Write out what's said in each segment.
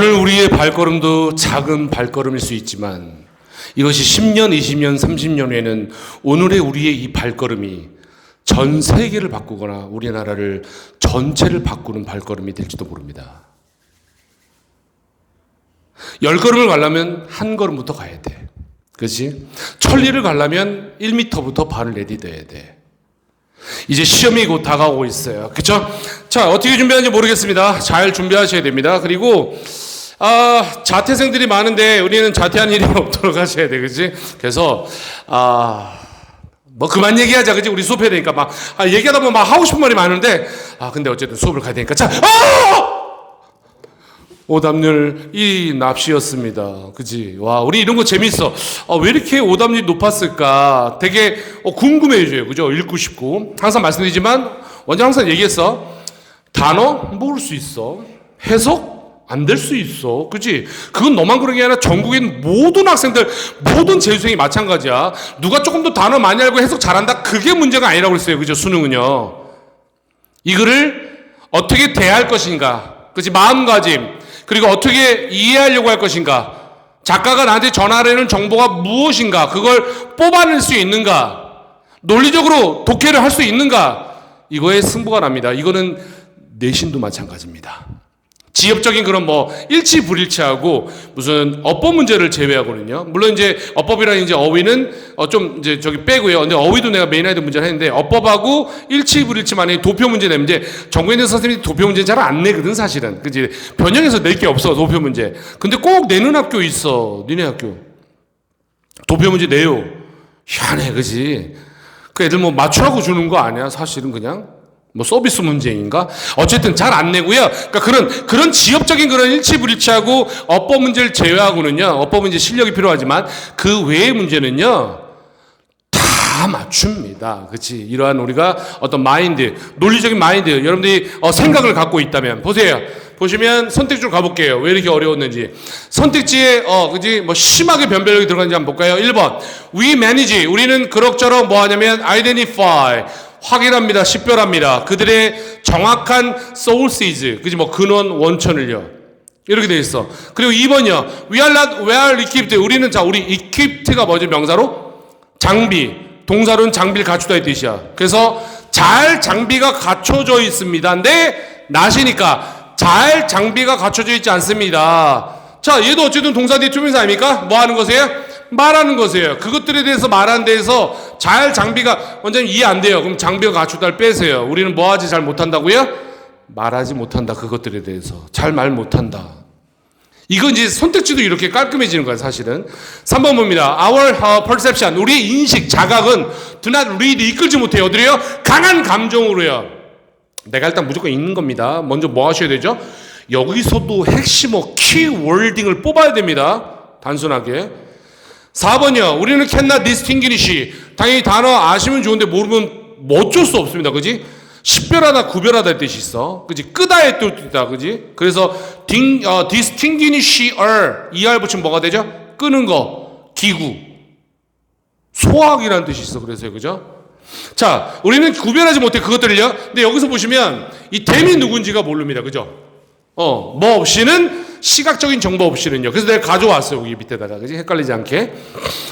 오늘 우리의 발걸음도 작은 발걸음일 수 있지만 이것이 10년, 20년, 30년 후에는 오늘의 우리의 이 발걸음이 전 세계를 바꾸거나 우리나라를 전체를 바꾸는 발걸음이 될지도 모릅니다. 10걸음을 가려면 한 걸음부터 가야 돼. 그렇지? 천리를 가려면 1m부터 발을 내디뎌야 돼. 이제 시험이 곧 다가오고 있어요. 그렇죠? 자, 어떻게 준비하는지 모르겠습니다. 잘 준비하셔야 됩니다. 그리고 자퇴생들이 많은데 우리는 자퇴한 일이 없도록 하셔야 돼. 그렇지? 그래서 뭐 그만 얘기하자. 그렇지? 우리 수업해야 되니까 막 얘기하다 보면 막 하고 싶은 말이 많은데 근데 어쨌든 수업을 가야 되니까 자, 오답률 1위 납시였습니다. 그지? 와, 우리 이런 거 재밌어. 왜 이렇게 오답률이 높았을까? 되게 궁금해져요. 그죠? 읽고 싶고. 항상 말씀드리지만, 원장 항상 얘기했어. 단어 모를 수 있어. 해석 안 될 수 있어. 그지? 그건 너만 그런 게 아니라 전국에 있는 모든 학생들, 모든 재수생이 마찬가지야. 누가 조금 더 단어 많이 알고 해석 잘한다? 그게 문제가 아니라고 그랬어요. 그죠? 수능은요. 이거를 어떻게 대할 것인가? 그지? 마음가짐. 그리고 어떻게 이해하려고 할 것인가? 작가가 나한테 전하려는 정보가 무엇인가? 그걸 뽑아낼 수 있는가? 논리적으로 독해를 할 수 있는가? 이거에 승부가 납니다. 이거는 내신도 마찬가지입니다. 지엽적인 그런 일치불일치하고 무슨 어법 문제를 제외하고는요. 물론 이제 어법이랑 이제 어휘는 좀 이제 저기 빼고요. 근데 어휘도 내가 메인하이드 문제를 했는데 어법하고 일치불일치만의 도표 문제 내면 이제 전국에 있는 선생님이 도표 문제 잘 안 내거든 사실은. 그지? 변형해서 낼 게 없어 도표 문제. 근데 꼭 내는 학교 있어. 니네 학교 도표 문제 내요. 희한해, 그지? 그 애들 맞추라고 주는 거 아니야? 사실은 그냥. 서비스 문제인가? 어쨌든 잘 안 내고요. 그러니까 그런 지엽적인 그런 일치불일치하고 어법 문제를 제외하고는요. 어법 문제 실력이 필요하지만 그 외의 문제는요. 다 맞춥니다. 그렇지? 이러한 우리가 어떤 마인드, 논리적인 마인드, 여러분들이 생각을 갖고 있다면 보세요. 보시면 선택지로 가볼게요. 왜 이렇게 어려웠는지. 선택지에 그지? 심하게 변별력이 들어가는지 한번 볼까요? 1번. We manage. 우리는 그럭저럭 하냐면 identify. 확인합니다. 식별합니다. 그들의 정확한 sources, 그지? 근원, 원천을요. 이렇게 되어 있어. 그리고 2번이요. We are not well equipped. 우리는 우리 equipped가 뭐죠? 명사로? 장비. 동사로는 장비를 갖추다 이 뜻이야. 그래서 잘 장비가 갖춰져 있습니다. 근데 나시니까 잘 장비가 갖춰져 있지 않습니다. 자, 얘도 어쨌든 동사 뒤에 투명사 아닙니까? 뭐 하는 것이에요? 말하는 것이에요. 그것들에 대해서 말하는 데에서 잘 장비가 원장님 이해 안 돼요. 그럼 장비가 갖추다를 빼세요. 우리는 뭐하지 잘 못한다고요? 말하지 못한다. 그것들에 대해서 잘 말 못한다. 이건 이제 선택지도 이렇게 깔끔해지는 거예요. 사실은 3번 봅니다. Our perception, 우리의 인식, 자각은 do not read, 이끌지 못해요. 어디래요? 강한 감정으로요. 내가 일단 무조건 읽는 겁니다. 먼저 뭐 하셔야 되죠? 여기서도 핵심어 키워딩을 뽑아야 됩니다. 단순하게. 4번이요. 우리는 cannot distinguish. 당연히 단어 아시면 좋은데 모르면 어쩔 수 없습니다. 그지? 식별하다, 구별하다의 뜻이 있어. 그지? 끄다의 뜻도 있다. 그지? 그래서 distinguisher, er 붙이면 뭐가 되죠? 끄는 거, 기구. 소화기라는 뜻이 있어. 그래서요. 그죠? 자, 우리는 구별하지 못해 그것들을요. 근데 여기서 보시면 이 댐이 누군지가 모릅니다. 그죠? 뭐 없이는 시각적인 정보 없이는요. 그래서 내가 가져왔어요. 여기 밑에다가. 그지? 헷갈리지 않게.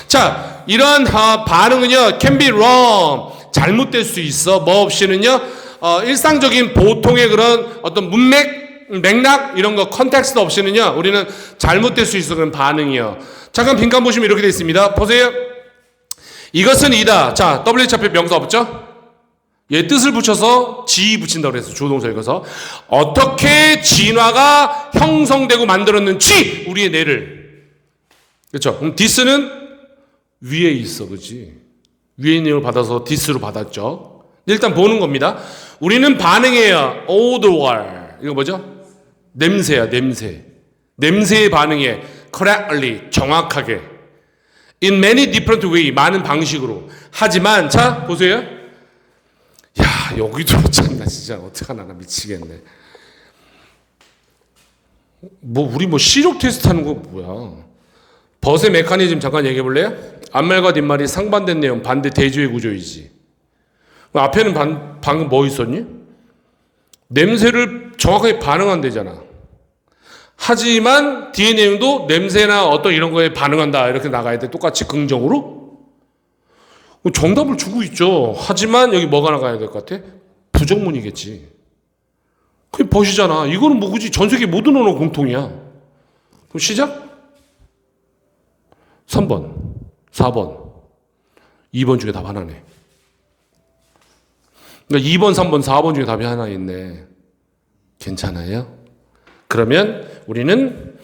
자, 이러한 반응은요. can be wrong. 잘못될 수 있어. 뭐 없이는요. 일상적인 보통의 그런 어떤 맥락 이런 거 컨텍스트 없이는요. 우리는 잘못될 수 있어. 그런 반응이요. 잠깐 빈칸 보시면 이렇게 되어 있습니다. 보세요. 이것은 이다. 자, WH 앞에 명사 없죠? 얘 뜻을 붙여서 지 붙인다고 그랬어. 주동사 읽어서. 어떻게 진화가 형성되고 만들었는지 우리의 뇌를. 그렇죠? 그럼 this는 위에 있어. 그렇지? 위에 있는 걸 받아서 this로 받았죠. 일단 보는 겁니다. 우리는 반응해요. odor. 이거 뭐죠? 냄새야. 냄새. 냄새의 반응에 correctly. 정확하게. in many different way. 많은 방식으로. 하지만 자 보세요. 야, 여기도 참나 진짜 어떡하나 나 미치겠네. 우리 시력 테스트 하는 거 뭐야? 벗의 메커니즘 잠깐 얘기해 볼래요? 앞말과 뒷말이 상반된 내용, 반대 대조의 구조이지. 앞에는 방금 뭐 있었니? 냄새를 정확하게 반응한대잖아. 하지만 뒤에 내용도 냄새나 어떤 이런 거에 반응한다 이렇게 나가야 돼. 똑같이 긍정으로. 정답을 주고 있죠. 하지만 여기 뭐가 나가야 될 것 같아? 부정문이겠지. 그게 벗이잖아. 이거는 뭐 굳이 전 세계 모든 언어 공통이야. 그럼 시작? 3번, 4번, 2번 중에 답 하나네. 그러니까 2번, 3번, 4번 중에 답이 하나 있네. 괜찮아요? 그러면 우리는,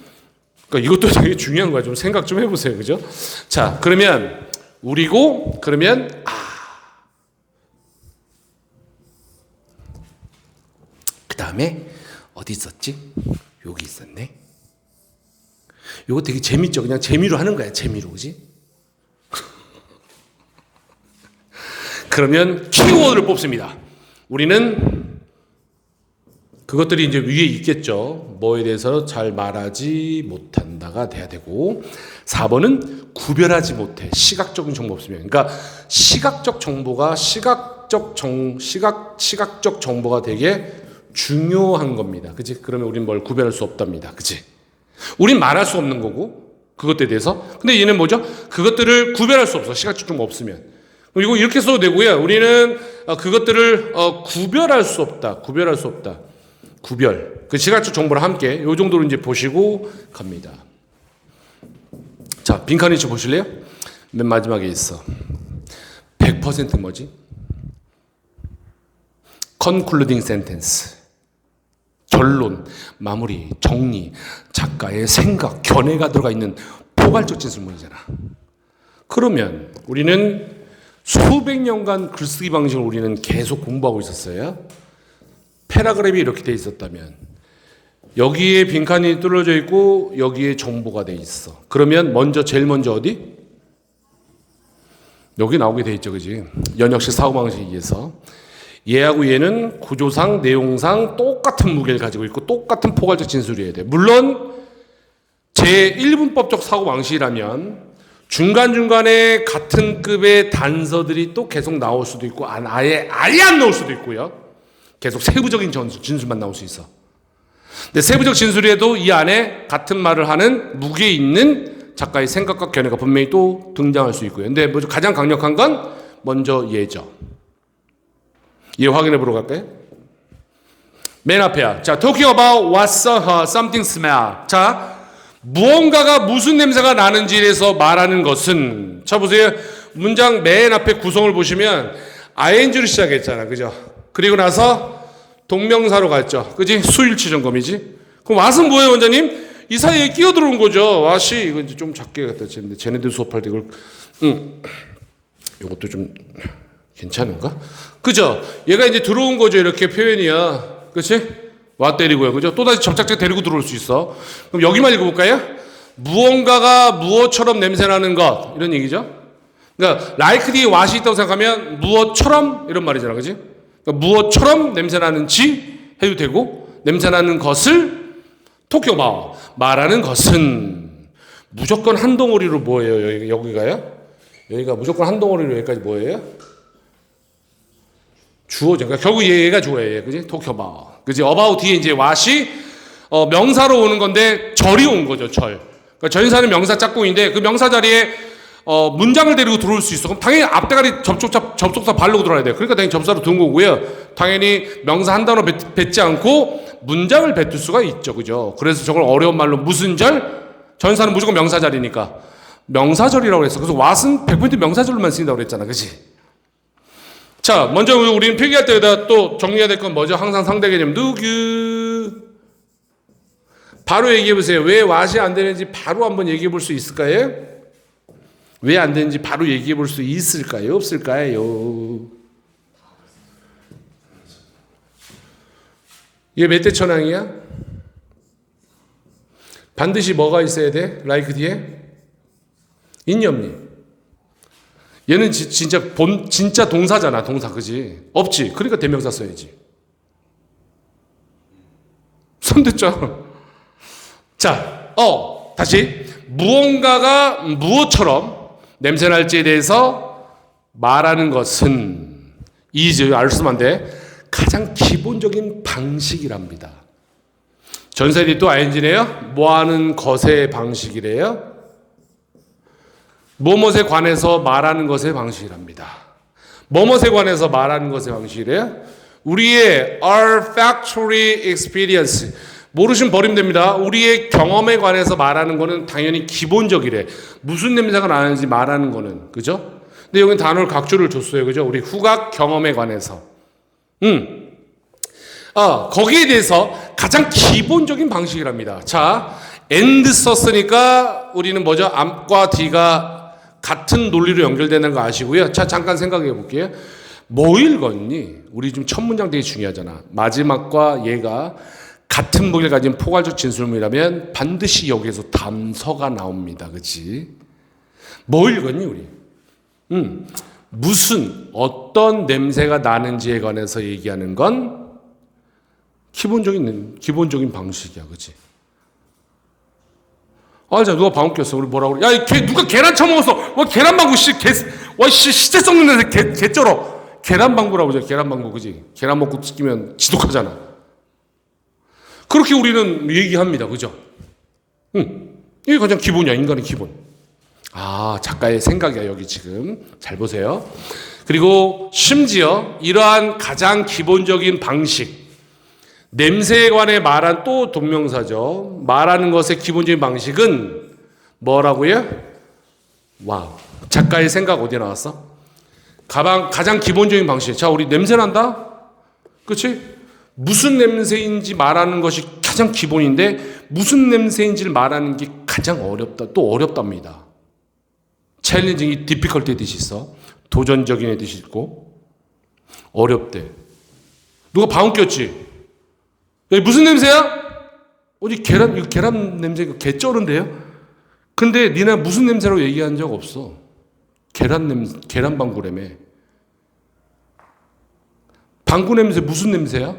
그러니까 이것도 되게 중요한 거야. 좀 생각 좀 해보세요. 그죠? 자, 그러면 우리고, 그러면, 그 다음에 어디 있었지? 여기 있었네. 이거 되게 재밌죠? 그냥 재미로 하는 거야. 재미로. 그지? 그러면 키워드를 뽑습니다. 우리는 그것들이 이제 위에 있겠죠. 뭐에 대해서 잘 말하지 못한다가 돼야 되고, 4번은 구별하지 못해. 시각적인 정보 없으면. 그러니까 시각적 정보가 시각적 정보가 되게 중요한 겁니다. 그치? 그러면 우린 뭘 구별할 수 없답니다. 그치? 우린 말할 수 없는 거고, 그것들에 대해서. 근데 얘는 뭐죠? 그것들을 구별할 수 없어. 시각적 정보 없으면. 그리고 이렇게 써도 되고요. 우리는 그것들을 구별할 수 없다. 구별할 수 없다. 구별. 그 시각적 정보를 함께 이 정도로 이제 보시고 갑니다. 자, 빈칸 위치 보실래요? 맨 마지막에 있어. 100% 뭐지? concluding sentence. 결론, 마무리, 정리, 작가의 생각, 견해가 들어가 있는 포괄적 진술문이잖아. 그러면 우리는 수백 년간 글쓰기 방식을 우리는 계속 공부하고 있었어요. 패러그래프이 이렇게 돼 있었다면 여기에 빈칸이 뚫어져 있고 여기에 정보가 돼 있어. 그러면 제일 먼저 어디? 여기 나오게 돼 있죠. 그지? 연역식 사고방식에 의해서 얘하고 얘는 구조상 내용상 똑같은 무게를 가지고 있고 똑같은 포괄적 진술이어야 돼. 물론 제1분법적 사고방식이라면 중간중간에 같은 급의 단서들이 또 계속 나올 수도 있고 아예 안 나올 수도 있고요. 계속 세부적인 진술만 나올 수 있어. 근데 세부적 진술에도 이 안에 같은 말을 하는 무게 있는 작가의 생각과 견해가 분명히 또 등장할 수 있고요. 근데 가장 강력한 건 먼저 얘죠. 얘 확인해 보러 갈까요? 맨 앞에야. 자, talking about what something smell. 자, 무언가가 무슨 냄새가 나는지에 대해서 말하는 것은, 자 보세요. 문장 맨 앞에 구성을 보시면 ing로 시작했잖아. 그죠? 그리고 나서 동명사로 갔죠. 그지? 수일치 점검이지. 그럼 what은 뭐예요, 원장님? 이 사이에 끼어 들어온 거죠. what이 이거 이제 좀 작게 갖다 쳤는데 쟤네들 수업할 때 이걸 이것도 좀 괜찮은가? 그죠? 얘가 이제 들어온 거죠. 이렇게 표현이야. 그렇지? 와 때리고요. 그죠? 또다시 접착제 데리고 들어올 수 있어. 그럼 여기만 읽어볼까요? 무언가가 무엇처럼 냄새나는 것. 이런 얘기죠. 그러니까 like 뒤에 what이 있다고 생각하면 무엇처럼 이런 말이잖아. 그지? 그러니까 무엇처럼 냄새나는지 해도 되고 냄새나는 것을 talk about 말하는 것은 무조건 한 덩어리로 뭐예요? 여기가요? 여기가 무조건 한 덩어리로 여기까지 뭐예요? 주어죠. 그러니까 결국 얘가 주어예요. 그지? talk about. 그지? about 뒤에 이제 what이 명사로 오는 건데 절이 온 거죠. 절. 그러니까 전사는 명사 짝꿍인데 그 명사 자리에 문장을 데리고 들어올 수 있어. 그럼 당연히 앞대가리 접속사 바르고 들어와야 돼요. 그러니까 당연히 접사로 둔 거고요. 당연히 명사 한 단어 뱉지 않고 문장을 뱉을 수가 있죠. 그죠? 그래서 저걸 어려운 말로 무슨 절? 전사는 무조건 명사 자리니까 명사절이라고 했어. 그래서 what은 100% 명사절로만 쓰인다고 그랬잖아. 그지? 자, 먼저 우리는 필기할 때에다 또 정리해야 될 건 뭐죠? 항상 상대 개념. 누구? 바로 얘기해 보세요. 왜 what이 안 되는지 바로 한번 얘기해 볼 수 있을까요? 왜 안 되는지 바로 얘기해 볼 수 있을까요? 없을까요? 이게 몇 대 천왕이야? 반드시 뭐가 있어야 돼? like 뒤에? 있니? 얘는 진짜 동사잖아. 동사. 그지? 없지. 그러니까 대명사 써야지. 손댔죠? 자, 다시. 무언가가 무엇처럼 냄새날지에 대해서 말하는 것은 is, 알 쓰면 안 돼. 가장 기본적인 방식이랍니다. 전세리 또 ing네요. 뭐 하는 것의 방식이래요? 뭐뭇에 관해서 말하는 것의 방식이랍니다. 뭐뭇에 관해서 말하는 것의 방식이래요. 우리의 our factory experience. 모르시면 버리면 됩니다. 우리의 경험에 관해서 말하는 거는 당연히 기본적이래. 무슨 냄새가 나는지 말하는 거는. 그죠? 근데 여기 단어를 각주를 줬어요. 그죠? 우리 후각 경험에 관해서. 거기에 대해서 가장 기본적인 방식이랍니다. 자, and 썼으니까 우리는 뭐죠? 암과 D가 같은 논리로 연결되는 거 아시고요. 자, 잠깐 생각해 볼게요. 뭐 읽었니? 우리 좀 첫 문장 되게 중요하잖아. 마지막과 얘가 같은 무게를 가진 포괄적 진술문이라면 반드시 여기에서 담서가 나옵니다. 그치? 뭐 읽었니, 우리? 무슨, 어떤 냄새가 나는지에 관해서 얘기하는 건 기본적인 방식이야. 그치? 자, 누가 방귀 꼈어. 우리 뭐라고 그래? 야, 누가 계란 처먹었어. 계란방구, 시체 썩는 데서 개 쩔어. 계란방구라고 그러죠. 계란방구, 그지? 계란 먹고 끼면 지독하잖아. 그렇게 우리는 얘기합니다. 그죠? 이게 가장 기본이야. 인간의 기본. 작가의 생각이야. 여기 지금. 잘 보세요. 그리고 심지어 이러한 가장 기본적인 방식, 냄새에 관해 말한 또 동명사죠. 말하는 것의 기본적인 방식은 뭐라고요? 와우. 작가의 생각 어디에 나왔어? 가장 기본적인 방식. 자, 우리 냄새 난다? 그치? 무슨 냄새인지 말하는 것이 가장 기본인데 무슨 냄새인지를 말하는 게 가장 어렵다. 또 어렵답니다. 챌린징이 디피컬트의 뜻이 있어. 도전적인 뜻이 있고 어렵대. 누가 방귀 꼈지? 무슨 냄새야? 어디 계란 냄새 개쩔은데요? 근데 니네 무슨 냄새라고 얘기한 적 없어. 계란 방구라며. 방구 냄새 무슨 냄새야?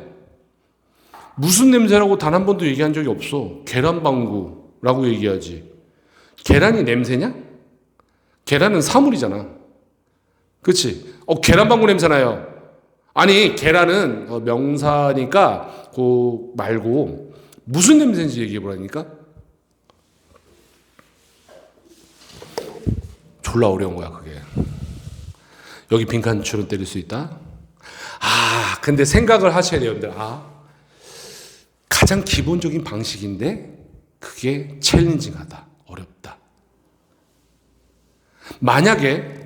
무슨 냄새라고 단 한 번도 얘기한 적이 없어. 계란 방구라고 얘기하지. 계란이 냄새냐? 계란은 사물이잖아. 그치? 계란 방구 냄새 나요. 아니, 계란은 명사니까 그 말고 무슨 냄새인지 얘기해 보라니까. 졸라 어려운 거야, 그게. 여기 빈칸 주름 때릴 수 있다. 근데 생각을 하셔야 돼요, 여러분들. 가장 기본적인 방식인데 그게 챌린징하다, 어렵다. 만약에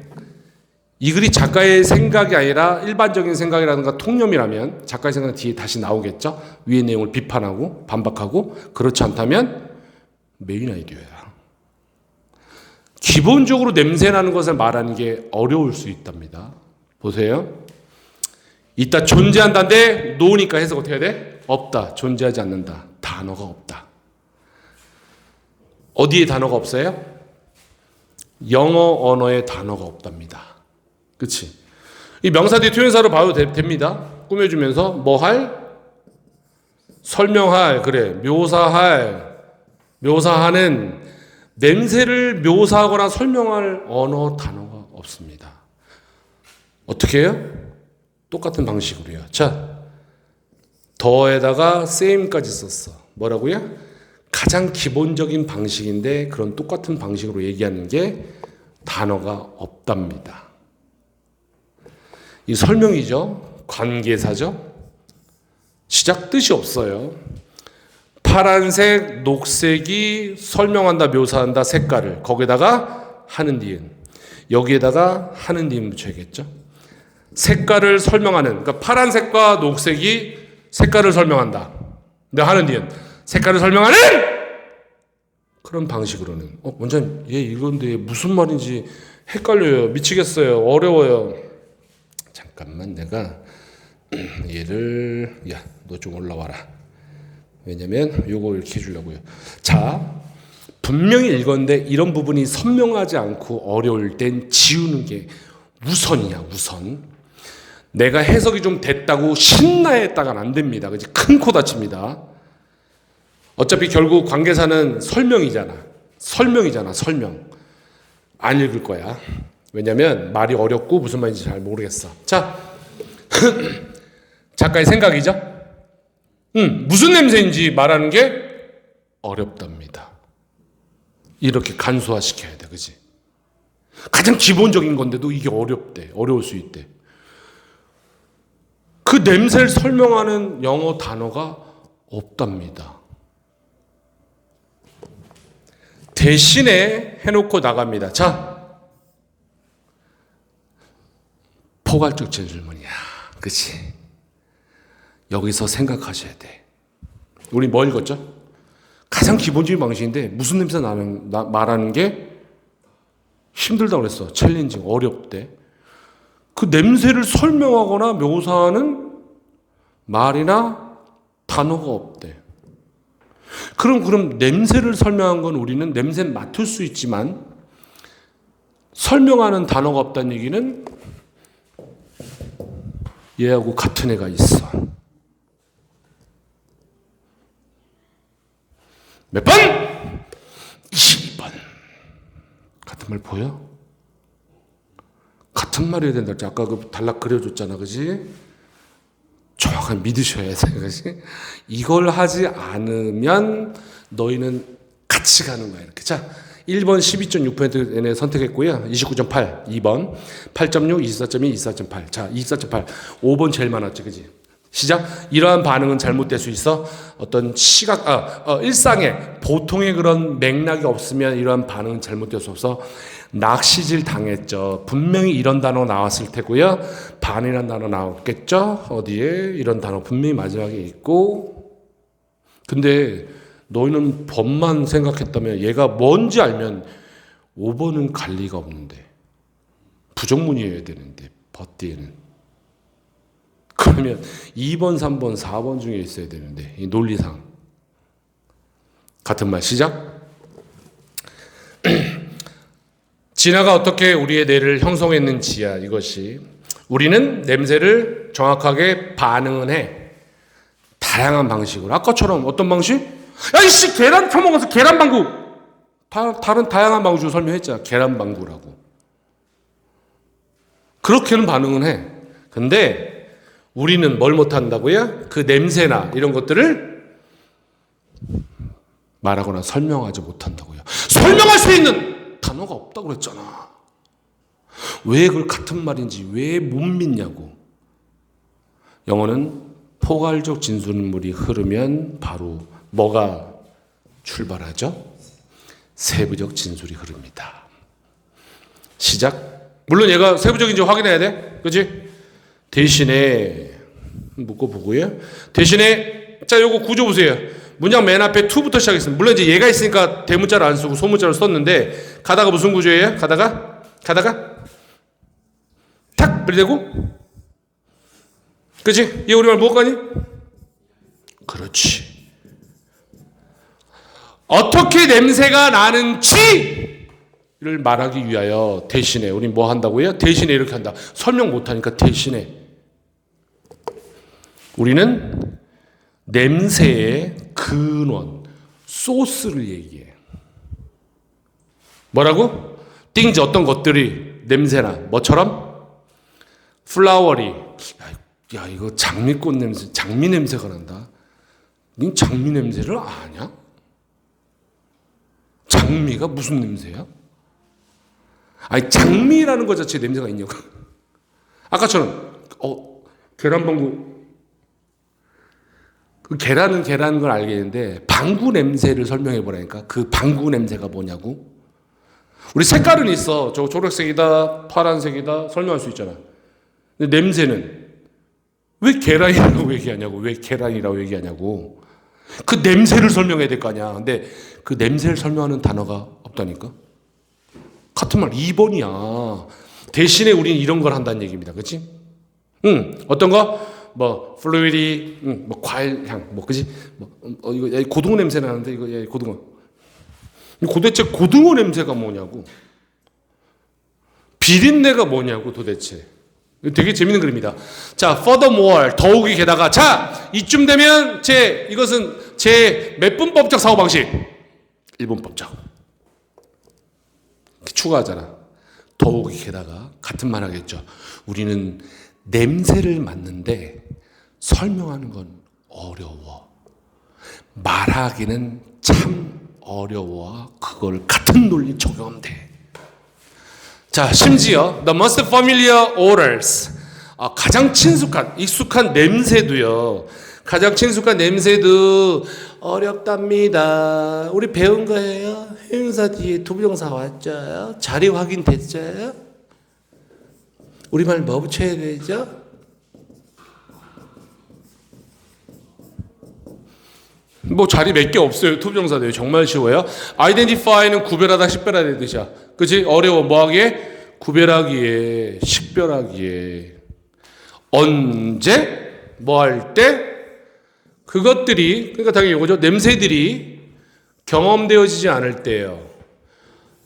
이 글이 작가의 생각이 아니라 일반적인 생각이라든가 통념이라면 작가의 생각은 뒤에 다시 나오겠죠. 위의 내용을 비판하고 반박하고. 그렇지 않다면 메인 아이디어야. 기본적으로 냄새나는 것을 말하는 게 어려울 수 있답니다. 보세요. 있다, 존재한다인데 노니까 해석 어떻게 해야 돼? 없다, 존재하지 않는다. 단어가 없다. 어디에 단어가 없어요? 영어 언어에 단어가 없답니다. 그치? 이 명사 뒤에 투명사로 봐도 됩니다. 꾸며주면서 뭐 할? 설명할, 그래. 묘사하는 냄새를 묘사하거나 설명할 언어 단어가 없습니다. 어떻게 해요? 똑같은 방식으로요. 자, 더에다가 same까지 썼어. 뭐라고요? 가장 기본적인 방식인데 그런 똑같은 방식으로 얘기하는 게 단어가 없답니다. 이 설명이죠. 관계사죠. 시작 뜻이 없어요. 파란색, 녹색이 설명한다, 묘사한다, 색깔을. 거기에다가 하는 니은. 여기에다가 하는 니은 붙여야겠죠. 색깔을 설명하는. 그러니까 파란색과 녹색이 색깔을 설명한다. 근데 하는 니은. 색깔을 설명하는 그런 방식으로는. 원장님, 얘 이건데 무슨 말인지 헷갈려요. 미치겠어요. 어려워요. 잠깐만, 내가 얘를, 야, 너 좀 올라와라. 왜냐면 요거 이렇게 해주려고요. 자, 분명히 읽었는데 이런 부분이 선명하지 않고 어려울 땐 지우는 게 우선이야, 우선. 내가 해석이 좀 됐다고 신나했다가는 안 됩니다. 그치? 큰 코 다칩니다. 어차피 결국 관계사는 설명. 안 읽을 거야. 왜냐면 말이 어렵고 무슨 말인지 잘 모르겠어. 자, 작가의 생각이죠. 무슨 냄새인지 말하는 게 어렵답니다. 이렇게 간소화시켜야 돼, 그지? 가장 기본적인 건데도 이게 어렵대, 어려울 수 있대. 그 냄새를 설명하는 영어 단어가 없답니다. 대신에 해놓고 나갑니다. 자, 포괄적 질문이야. 그치? 여기서 생각하셔야 돼. 우리 뭐 읽었죠? 가장 기본적인 방식인데 무슨 냄새 나는 말하는 게 힘들다고 그랬어. 챌린징, 어렵대. 그 냄새를 설명하거나 묘사하는 말이나 단어가 없대. 그럼 냄새를 설명한 건 우리는 냄새 맡을 수 있지만 설명하는 단어가 없다는 얘기는 얘하고 같은 애가 있어. 몇 번? 22번. 같은 말 보여? 같은 말이어야 된다. 아까 그 단락 그려줬잖아. 그지? 정확하게 믿으셔야 돼. 그지? 이걸 하지 않으면 너희는 같이 가는 거야. 이렇게. 자, 1번 12.6%에 선택했고요. 29.8. 2번 8.6, 24.2, 24.8. 자, 24.8. 5번 제일 많았지. 그지? 시작. 이러한 반응은 잘못될 수 있어. 어떤 일상에 보통의 그런 맥락이 없으면 이러한 반응은 잘못될 수 없어. 낚시질 당했죠. 분명히 이런 단어 나왔을 테고요. 반이라는 단어 나왔겠죠. 어디에 이런 단어 분명히 마지막에 있고. 근데 너희는 법만 생각했다면 얘가 뭔지 알면 5번은 갈 리가 없는데 부정문이어야 되는데 법 뒤에는. 그러면 2번, 3번, 4번 중에 있어야 되는데 이 논리상 같은 말 시작. 진화가 어떻게 우리의 뇌를 형성했는지야 이것이. 우리는 냄새를 정확하게 반응은 해. 다양한 방식으로. 아까처럼 어떤 방식? 야 이씨 계란 펴먹어서 계란방구. 다른 다양한 방식으로 설명했잖아. 계란방구라고. 그렇게는 반응은 해. 근데 우리는 뭘 못한다고요? 그 냄새나 이런 것들을 말하거나 설명하지 못한다고요. 설명할 수 있는 단어가 없다고 그랬잖아. 왜 그걸 같은 말인지 왜 못 믿냐고. 영어는 포괄적 진술물이 흐르면 바로 뭐가 출발하죠? 세부적 진술이 흐릅니다. 시작. 물론 얘가 세부적인지 확인해야 돼. 그렇지? 대신에 묶어보고요. 대신에 자 요거 구조 보세요. 문장 맨 앞에 to부터 시작했습니다. 물론 이제 얘가 있으니까 대문자를 안 쓰고 소문자를 썼는데 가다가 무슨 구조예요? 가다가 탁 분리되고 그치? 얘 우리말 무엇가니? 그렇지. 어떻게 냄새가 나는지를 말하기 위하여 대신에 우린 뭐 한다고요? 대신에 이렇게 한다. 설명 못하니까 대신에 우리는 냄새의 근원, 소스를 얘기해. 뭐라고? things 어떤 것들이 냄새나 뭐처럼? flowery. 야 이거 장미꽃 냄새, 장미 냄새가 난다. 니 장미 냄새를 아냐? 장미가 무슨 냄새야? 아니 장미라는 것 자체에 냄새가 있냐고. 아까처럼 계란방구. 그 계란은 계란인 걸 알겠는데 방구 냄새를 설명해 보라니까. 그 방구 냄새가 뭐냐고. 우리 색깔은 있어. 저 초록색이다, 파란색이다 설명할 수 있잖아. 근데 냄새는 왜 계란이라고 얘기하냐고. 왜 계란이라고 얘기하냐고. 그 냄새를 설명해야 될 거 아니야. 근데 그 냄새를 설명하는 단어가 없다니까. 같은 말 2번이야. 대신에 우리는 이런 걸 한다는 얘기입니다. 그렇지? 어떤 거? 뭐 플루이디, 뭐 과일 향, 뭐 그지? 이거 고등어 냄새 나는데 이거 고등어. 도대체 고등어 냄새가 뭐냐고. 비린내가 뭐냐고 도대체. 되게 재밌는 그림이다. 자, furthermore 더욱이 게다가 자 이쯤 되면 이것은 제 몇 분법적 사고 방식. 1분법적. 추가하잖아. 더욱이 게다가 같은 말 하겠죠. 우리는 냄새를 맡는데 설명하는 건 어려워. 말하기는 참 어려워. 그걸 같은 논리 적용하면 돼. 자, 심지어 the most familiar odors, 가장 익숙한 냄새도요. 가장 친숙한 냄새도 어렵답니다. 우리 배운 거예요. 행사 뒤에 두부정사 왔죠? 자리 확인 됐죠? 우리말 뭐 붙여야 되죠? 뭐 자리 몇 개 없어요. 투부정사들 정말 쉬워요. identify는 구별하다, 식별하다의 뜻이야. 그치? 어려워. 뭐하기에? 구별하기에, 식별하기에. 언제? 뭐 할 때? 그것들이, 그러니까 당연히 이거죠. 냄새들이 경험되어지지 않을 때예요.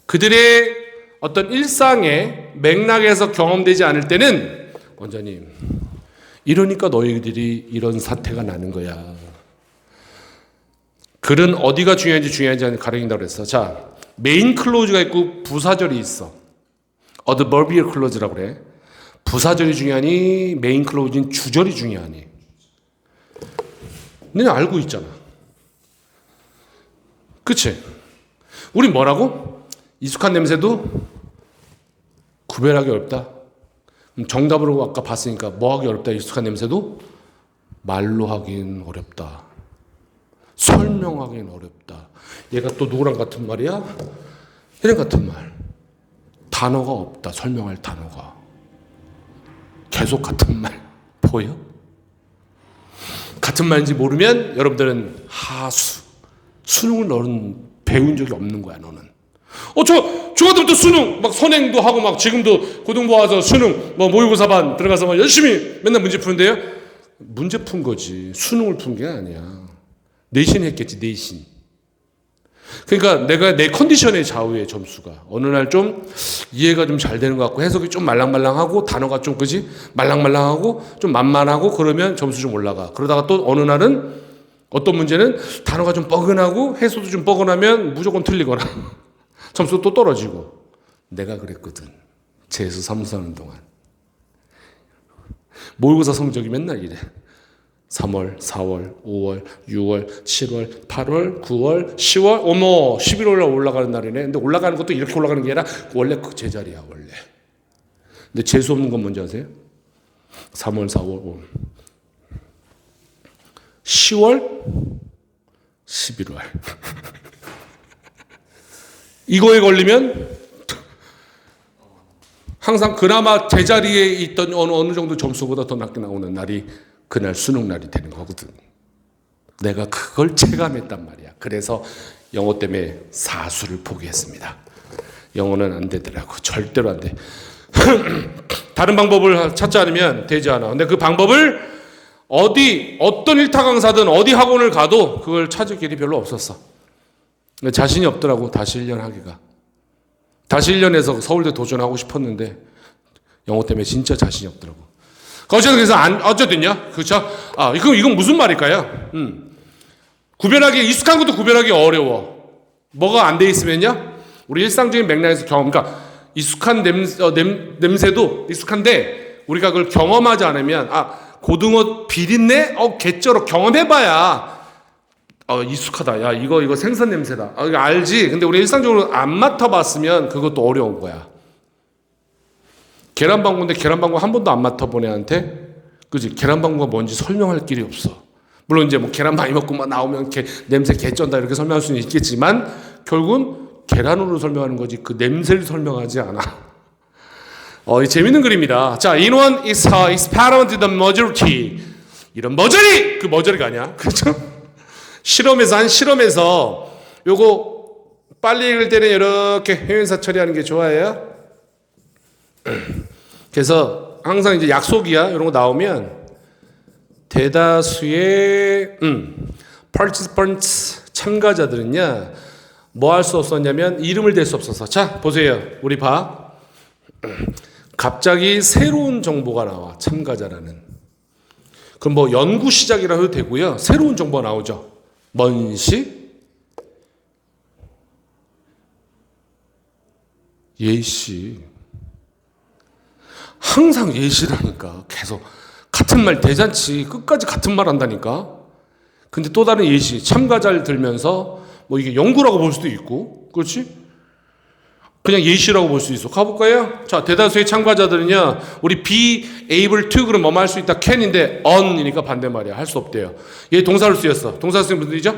그들의 어떤 일상의 맥락에서 경험되지 않을 때는 원장님, 이러니까 너희들이 이런 사태가 나는 거야. 글은 어디가 중요한지 가려진다고 그랬어. 자, 메인 클로즈가 있고 부사절이 있어. adverbial clause라고 그래. 부사절이 중요하니 메인 클로즈인 주절이 중요하니. 너네 알고 있잖아. 그치? 우리 뭐라고? 익숙한 냄새도 구별하기 어렵다. 정답으로 아까 봤으니까 뭐 하기 어렵다. 익숙한 냄새도 말로 하긴 어렵다. 설명하기는 어렵다. 얘가 또 누구랑 같은 말이야? 얘랑 같은 말. 단어가 없다. 설명할 단어가. 계속 같은 말. 보여? 같은 말인지 모르면 여러분들은 하수. 수능을 너는 배운 적이 없는 거야, 너는. 중학교부터 수능, 막 선행도 하고, 막 지금도 고등부 와서 수능, 뭐 모의고사반 들어가서 막 열심히 맨날 문제 푸는데요? 문제 푼 거지. 수능을 푼 게 아니야. 내신 했겠지, 내신. 그러니까 내가 내 컨디션의 좌우의 점수가 어느 날 좀 이해가 좀 잘 되는 것 같고 해석이 좀 말랑말랑하고 단어가 좀 그지 말랑말랑하고 좀 만만하고 그러면 점수 좀 올라가. 그러다가 또 어느 날은 어떤 문제는 단어가 좀 뻐근하고 해석도 좀 뻐근하면 무조건 틀리거나 점수 또 떨어지고. 내가 그랬거든. 재수 사무소하는 동안. 모의고사 성적이 맨날 이래. 3월, 4월, 5월, 6월, 7월, 8월, 9월, 10월, 어머, 11월 올라가는 날이네. 근데 올라가는 것도 이렇게 올라가는 게 아니라 원래 그 제자리야, 원래. 근데 재수 없는 건 뭔지 아세요? 3월, 4월, 5월. 10월, 11월. 이거에 걸리면 항상 그나마 제자리에 있던 어느 정도 점수보다 더 낮게 나오는 날이 그날 수능 날이 되는 거거든. 내가 그걸 체감했단 말이야. 그래서 영어 때문에 사수를 포기했습니다. 영어는 안 되더라고. 절대로 안 돼. 다른 방법을 찾지 않으면 되지 않아. 근데 그 방법을 어떤 일타 강사든 어디 학원을 가도 그걸 찾을 길이 별로 없었어. 자신이 없더라고. 다시 1년 하기가. 다시 1년에서 서울대 도전하고 싶었는데 영어 때문에 진짜 자신이 없더라고. 어쨌든 그래서 어쨌든요. 그렇죠? 이건 무슨 말일까요? 구별하기, 익숙한 것도 구별하기 어려워. 뭐가 안 돼 있으면요? 우리 일상적인 맥락에서 그러니까 익숙한 냄새도 익숙한데 우리가 그걸 경험하지 않으면 고등어 비린내? 개쩔어. 경험해봐야 익숙하다. 야, 이거 생선 냄새다. 이거 알지? 근데 우리 일상적으로 안 맡아봤으면 그것도 어려운 거야. 계란방구인데 계란방구 한 번도 안 맡아본 애한테, 그지? 계란방구가 뭔지 설명할 길이 없어. 물론 이제 뭐 계란 많이 먹고 막 나오면 냄새 개쩐다 이렇게 설명할 수는 있겠지만 결국은 계란으로 설명하는 거지 그 냄새를 설명하지 않아. 재밌는 글입니다. 자, in one is experiment the majority. 이런 머저리! 그 머저리가 아니야. 그렇죠? 실험에서 요거 빨리 읽을 때는 이렇게 회원사 처리하는 게 좋아요. 그래서 항상 이제 약속이야 이런 거 나오면 대다수의 participants 참가자들은요 뭐 할 수 없었냐면 이름을 댈 수 없어서. 자, 보세요. 우리 봐. 갑자기 새로운 정보가 나와. 참가자라는. 그럼 뭐 연구 시작이라 해도 되고요. 새로운 정보가 나오죠. 먼시, 예시. 항상 예시라니까. 계속 같은 말 대잔치 끝까지 같은 말 한다니까. 근데 또 다른 예시, 참가자를 들면서 뭐 이게 연구라고 볼 수도 있고, 그렇지? 그냥 예시라고 볼 수 있어. 가볼까요? 자, 대다수의 참가자들은요, 우리 be able to 그럼 뭐뭐 할 수 있다, can인데 on이니까 반대말이야. 할 수 없대요. 얘 동사로 쓰였어. 동사 쓰인 분들이죠?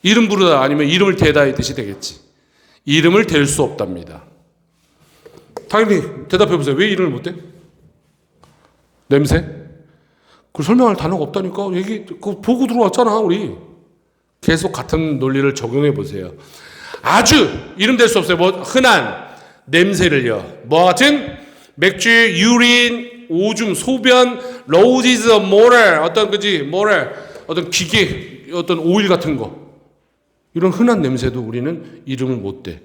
이름 부르다 아니면 이름을 대다의 뜻이 되겠지. 이름을 댈 수 없답니다. 당연히 대답해 보세요. 왜 이름을 못 대? 냄새? 그 설명할 단어가 없다니까. 얘기 그거 보고 들어왔잖아, 우리. 계속 같은 논리를 적용해 보세요. 아주 이름 될 수 없어요. 뭐 흔한 냄새를요. 뭐 같은 맥주, 유린, 오줌, 소변, 로지즈, 모럴, 어떤 그지, 모럴, 어떤 기계, 어떤 오일 같은 거. 이런 흔한 냄새도 우리는 이름을 못 대.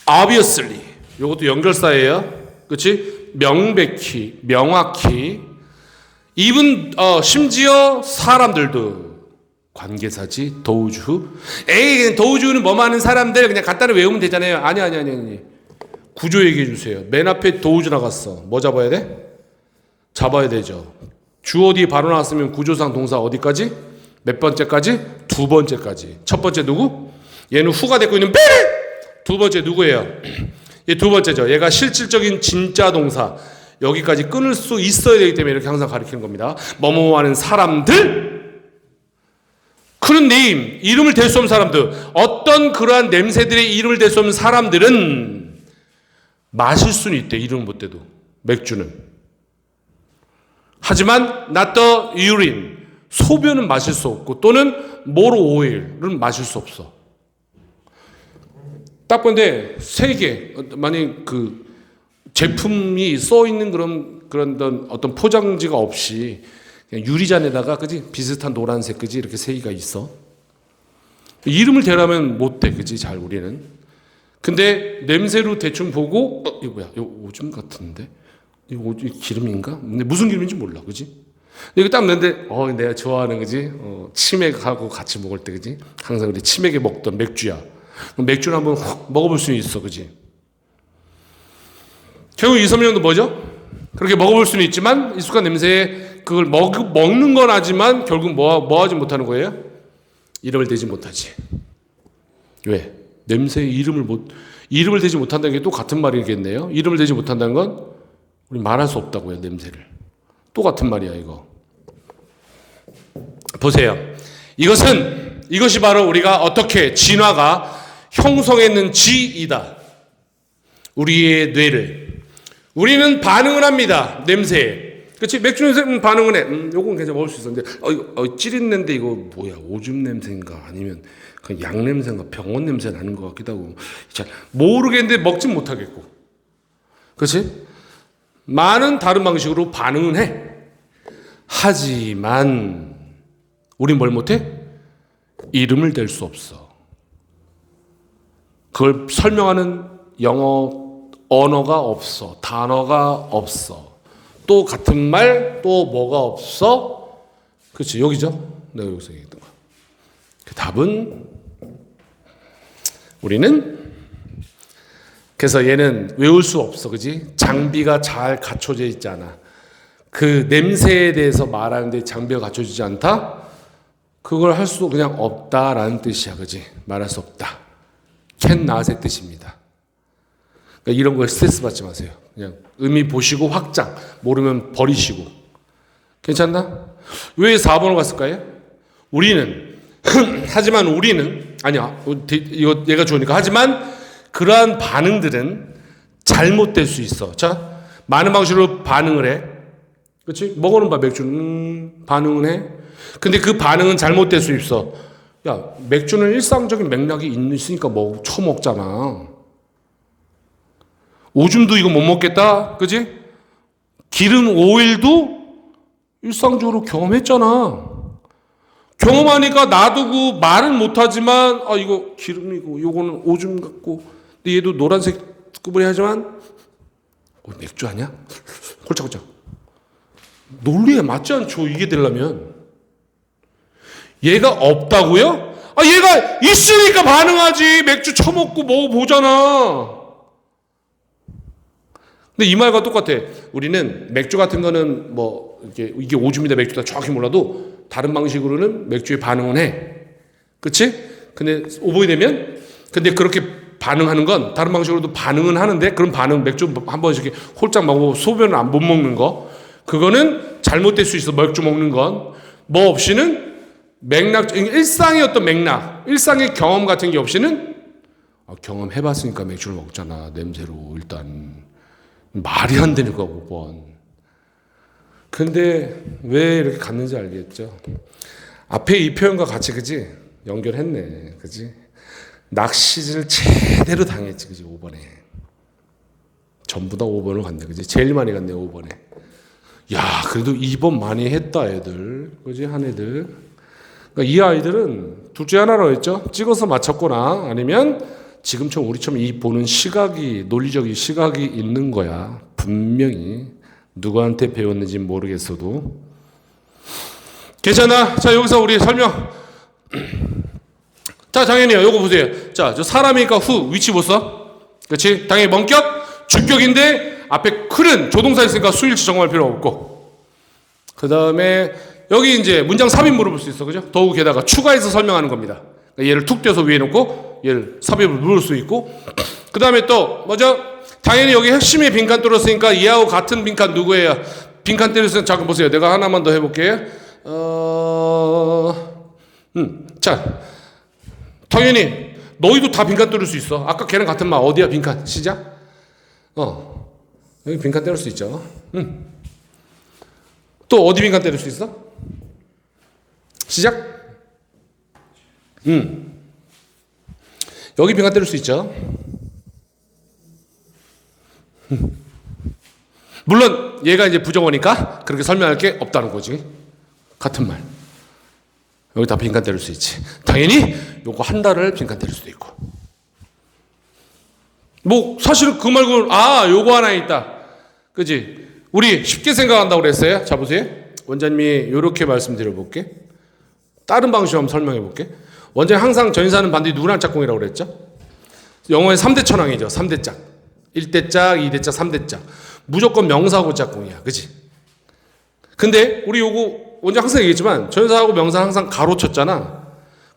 obviously. 이것도 연결사예요. 그렇지? 명백히, 명확히. even 심지어 사람들도 관계사지, 도우주. 에이, 도우주는 뭐 많은 사람들 그냥 간단히 외우면 되잖아요. 아니. 구조 얘기해 주세요. 맨 앞에 도우주 나갔어. 뭐 잡아야 돼? 잡아야 되죠. 주어 뒤에 바로 나왔으면 구조상 동사 어디까지? 몇 번째까지? 두 번째까지. 첫 번째 누구? 얘는 후가 됐고 있는 베리! 두 번째 누구예요? 얘 두 번째죠. 얘가 실질적인 진짜 동사. 여기까지 끊을 수 있어야 되기 때문에 이렇게 항상 가리키는 겁니다. 뭐뭐 하는 사람들? 그런 네임, 이름을 댈 수 없는 사람들, 어떤 그러한 냄새들의 이름을 댈 수 없는 사람들은 마실 수는 있대. 이름을 못 대도. 맥주는. 하지만 not the urine, 소변은 마실 수 없고 또는 motor oil은 마실 수 없어. 딱 보는데 세 개, 만약 그 제품이 써 있는 그런 어떤 포장지가 없이 그냥 유리잔에다가 그지 비슷한 노란색 그지 이렇게 세 개가 있어. 이름을 대라면 못 돼, 그지 잘 우리는. 근데 냄새로 대충 보고 이거 뭐야? 이거 오줌 같은데? 이거 오줌 기름인가? 근데 무슨 기름인지 몰라, 그지? 이거 딱 넣는데 내가 좋아하는 그지 치맥하고 같이 먹을 때 그지 항상 우리 치맥에 먹던 맥주야. 맥주를 한번 훅 먹어볼 수 있어, 그지? 결국 이 설명도 뭐죠? 그렇게 먹어볼 수는 있지만 익숙한 냄새에 그걸 먹는 건 하지만 결국 뭐 하지 못하는 거예요? 이름을 대지 못하지. 왜? 냄새에 이름을 대지 못한다는 게 또 같은 말이겠네요. 이름을 대지 못한다는 건 우리 말할 수 없다고요, 냄새를. 또 같은 말이야, 이거. 보세요. 이것이 바로 우리가 어떻게 진화가 형성했는지이다. 우리의 뇌를. 우리는 반응을 합니다. 냄새에. 그렇지? 맥주 냄새 반응은 해. 요건 괜찮아 먹을 수 있었는데 찌릿낸데 이거 뭐야? 오줌 냄새인가? 아니면 그냥 양 냄새인가? 병원 냄새 나는 것 같기도 하고. 잘 모르겠는데 먹진 못하겠고. 그렇지? 많은 다른 방식으로 반응은 해. 하지만 우린 뭘 못해? 이름을 댈 수 없어. 그걸 설명하는 언어가 없어. 단어가 없어. 또 같은 말, 또 뭐가 없어? 그렇지, 여기죠? 내가 여기서 얘기했던 거. 그 답은 우리는 그래서 얘는 외울 수 없어, 그지? 장비가 잘 갖춰져 있지 않아. 그 냄새에 대해서 말하는데 장비가 갖춰지지 않다? 그걸 할 수 그냥 없다라는 뜻이야, 그지? 말할 수 없다. can not의 뜻입니다. 그러니까 이런 거에 스트레스 받지 마세요. 그냥 의미 보시고 확장, 모르면 버리시고. 괜찮나? 왜 4번으로 갔을까요? 하지만 우리는, 아니야, 이거 얘가 좋으니까. 하지만 그러한 반응들은 잘못될 수 있어. 자, 많은 방식으로 반응을 해. 그렇지? 먹어는 봐, 맥주는. 반응은 해. 근데 그 반응은 잘못될 수 있어. 야, 맥주는 일상적인 맥락이 있으니까 처먹잖아. 오줌도 이거 못 먹겠다, 그지? 기름, 오일도 일상적으로 경험했잖아. 경험하니까 놔두고 말은 못하지만 이거 기름이고 요거는 오줌 같고 근데 얘도 노란색 구분이 하지만 맥주 아니야? 홀짝홀짝. 논리에 맞지 않죠, 이게 되려면. 얘가 없다고요? 얘가 있으니까 반응하지. 맥주 처먹고 먹어보잖아. 근데 이 말과 똑같아. 우리는 맥주 같은 거는 뭐 이게 오줌이다 맥주다 정확히 몰라도 다른 방식으로는 맥주에 반응은 해. 그치? 근데 오보이 되면 근데 그렇게 반응하는 건 다른 방식으로도 반응은 하는데 그런 반응 맥주 한 번씩 이렇게 홀짝 먹고 소변을 안 못 먹는 거 그거는 잘못될 수 있어. 맥주 먹는 건 뭐 없이는 맥락 일상의 어떤 맥락 일상의 경험 같은 게 없이는 경험해봤으니까 맥주를 먹잖아. 냄새로 일단 말이 안 되는 거 5번. 근데 왜 이렇게 갔는지 알겠죠? 앞에 이 표현과 같이 그지? 연결했네. 그지? 낚시질을 제대로 당했지. 그지? 5번에. 전부 다 5번을 갔네. 그지? 제일 많이 갔네. 5번에. 야, 그래도 2번 많이 했다, 애들. 그지? 한 애들. 그러니까 이 아이들은 둘째 하나로 했죠? 찍어서 맞췄거나 아니면 지금처럼 우리처럼 이 보는 시각이, 논리적인 시각이 있는 거야. 분명히. 누구한테 배웠는지 모르겠어도. 괜찮아? 자, 여기서 우리 설명. 자, 당연히요. 요거 보세요. 자, 저 사람이니까 후, 위치 못 써? 그렇지? 당연히 원격, 주격인데 앞에 클은 조동사 있으니까 수일치 정할 필요 없고. 그 다음에 여기 이제 문장 삽입 물어볼 수 있어. 그죠? 더욱 게다가 추가해서 설명하는 겁니다. 얘를 툭 떼서 위에 놓고 얘를 삽입을 물을 수 있고. 그 다음에 또 뭐죠? 당연히 여기 핵심의 빈칸 뚫었으니까 얘하고 같은 빈칸 누구예요? 빈칸 뚫었으니까 잠깐 보세요. 내가 하나만 더 해볼게요. 자, 당연히 너희도 다 빈칸 뚫을 수 있어. 아까 걔랑 같은 말 어디야 빈칸? 시작. 여기 빈칸 때릴 수 있죠. 또 어디 빈칸 때릴 수 있어? 시작. 여기 빈칸 때릴 수 있죠. 물론 얘가 이제 부정어니까 그렇게 설명할 게 없다는 거지. 같은 말. 여기 다 빈칸 때릴 수 있지. 당연히 요거 한 달을 빈칸 때릴 수도 있고. 뭐 사실은 그 말고 요거 하나 있다. 그지? 우리 쉽게 생각한다고 그랬어요. 자 보세요. 원장님이 이렇게 말씀드려 볼게. 다른 방식으로 한번 설명해 볼게. 원장님 항상 전인사는 반드시 누구랑 짝꿍이라고 그랬죠? 영어의 3대 천왕이죠. 3대 짝. 1대 짝, 2대 짝, 3대 짝. 무조건 명사하고 짝꿍이야. 그지? 근데 우리 요거 원장 항상 얘기했지만 전인사하고 명사 항상 가로 쳤잖아.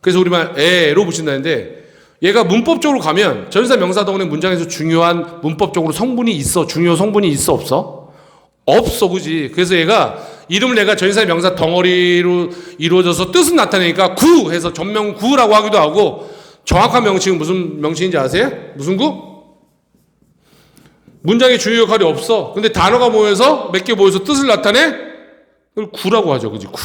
그래서 우리말 에로 붙인다는데 얘가 문법적으로 가면 전인사 명사 덕분에 문장에서 중요한 문법적으로 성분이 있어. 중요 성분이 있어 없어? 없어. 그지? 그래서 얘가 이름을 내가 전인사 명사 덩어리로 이루어져서 뜻은 나타내니까 구 해서 전명 구라고 하기도 하고 정확한 명칭은 무슨 명칭인지 아세요? 무슨 구? 문장의 주요 역할이 없어. 근데 단어가 모여서 몇 개 모여서 뜻을 나타내? 그걸 구라고 하죠. 그지? 구.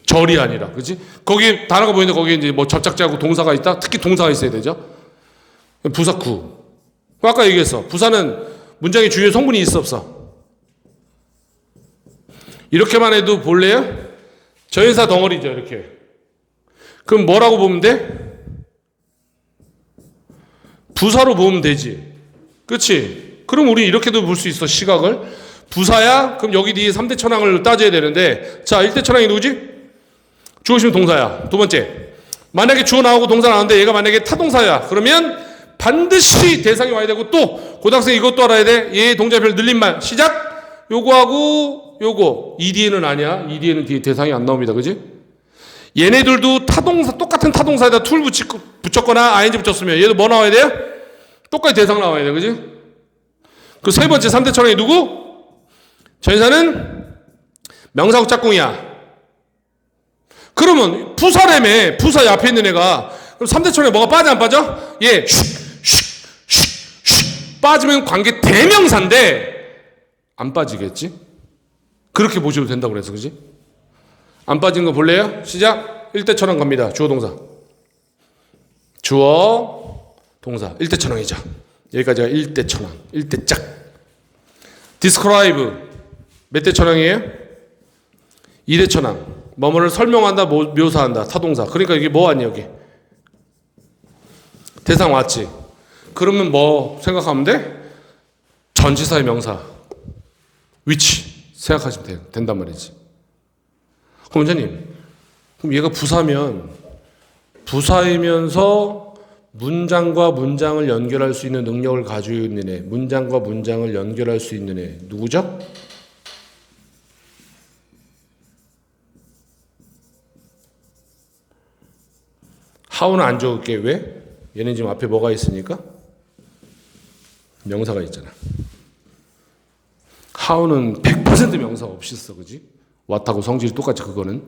절이 아니라. 그지? 거기 단어가 보이는데 거기에 이제 뭐 접착제하고 동사가 있다? 특히 동사가 있어야 되죠. 부사 구. 아까 얘기했어. 부사는 문장의 주요 성분이 있어 없어? 이렇게만 해도 볼래요? 전인사 덩어리죠. 이렇게. 그럼 뭐라고 보면 돼? 부사로 보면 되지. 그렇지? 그럼 우리 이렇게도 볼 수 있어. 시각을. 부사야? 그럼 여기 뒤에 3대 천왕을 따져야 되는데 자 1대 천왕이 누구지? 주어 있으면 동사야. 두 번째. 만약에 주어 나오고 동사 나오는데 얘가 만약에 타동사야. 그러면 반드시 대상이 와야 되고 또 고등학생 이것도 알아야 돼. 얘 동작별 늘린말. 시작. 요거하고 요거. ED는 아니야. ED는 뒤에 대상이 안 나옵니다. 그지? 얘네들도 타동사 똑같은 타동사에다 툴 붙였거나 ING 붙였으면 얘도 뭐 나와야 돼요? 똑같이 대상 나와야 돼. 그지? 그 세 번째 3대 천왕이 누구? 전인사는 명사국 짝꿍이야. 그러면 부사라며. 부사 앞에 있는 애가. 그럼 3대 천왕에 뭐가 빠져 안 빠져? 예. 빠지면 관계 대명사인데 안 빠지겠지? 그렇게 보셔도 된다고 그래서 그지? 안 빠진 거 볼래요? 시작. 1대 천왕 갑니다. 주어 동사. 주어 동사. 1대 천왕이죠. 여기까지가 1대 천왕. 1대 짝. describe 몇 대 천왕이에요? 2대 천왕. 뭐뭐를 설명한다, 묘사한다, 타동사. 그러니까 이게 뭐 아니 여기? 대상 왔지. 그러면 뭐 생각하면 돼? 전치사의 명사. 위치 생각하시면 된단 말이지. 그럼 원장님, 그럼 얘가 부사면 부사이면서 문장과 문장을 연결할 수 있는 능력을 가지고 있는 애. 문장과 문장을 연결할 수 있는 애. 누구죠? how는 안 적을게. 왜? 얘는 지금 앞에 뭐가 있으니까? 명사가 있잖아. how는 100% 명사 없이 써. 그지? what하고 성질이 똑같이 그거는.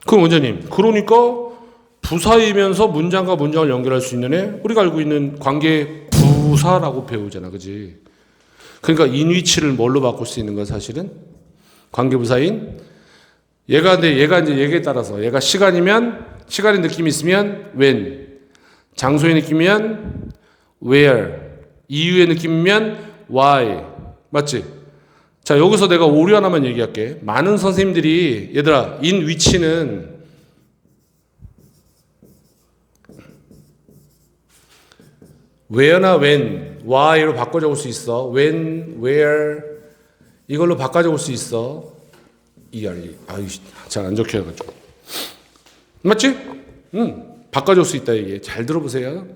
그럼 원장님, 그러니까 부사이면서 문장과 문장을 연결할 수 있는 애, 우리가 알고 있는 관계 부사라고 배우잖아. 그지? 그러니까 인위치를 뭘로 바꿀 수 있는 건 사실은 관계 부사인 얘가 이제 얘기에 따라서 얘가 시간이면 시간의 느낌이 있으면 when, 장소의 느낌이면 where, 이유의 느낌이면 why. 맞지? 자, 여기서 내가 오류 하나만 얘기할게. 많은 선생님들이 얘들아 in which는 where나 when, why로 바꿔 적을 수 있어. when, where 이걸로 바꿔 적을 수 있어. ER. 아유, 잘 안 적혀가지고. 맞지? 바꿔 줄 수 있다 이게. 잘 들어보세요.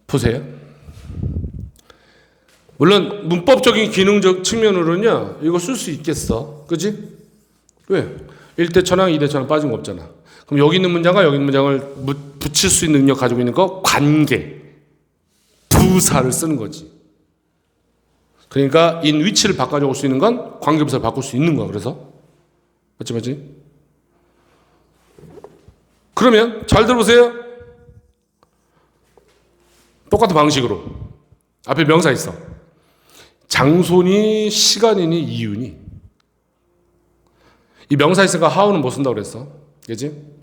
보세요. 물론 문법적인 기능적 측면으로는요. 이거 쓸 수 있겠어. 그지? 왜? 1대 천왕, 2대 천왕 빠진 거 없잖아. 그럼 여기 있는 문장과 여기 있는 문장을 붙일 수 있는 능력 가지고 있는 거 관계. 부사를 쓰는 거지. 그러니까 in which를 바꿔 적을 수 있는 건 관계부사를 바꿀 수 있는 거야. 그래서 맞지? 그러면 잘 들어보세요. 똑같은 방식으로 앞에 명사 있어. 장소니 시간이니 이유니. 이 명사 있으니까 how는 뭐 쓴다고 그랬어? 그지?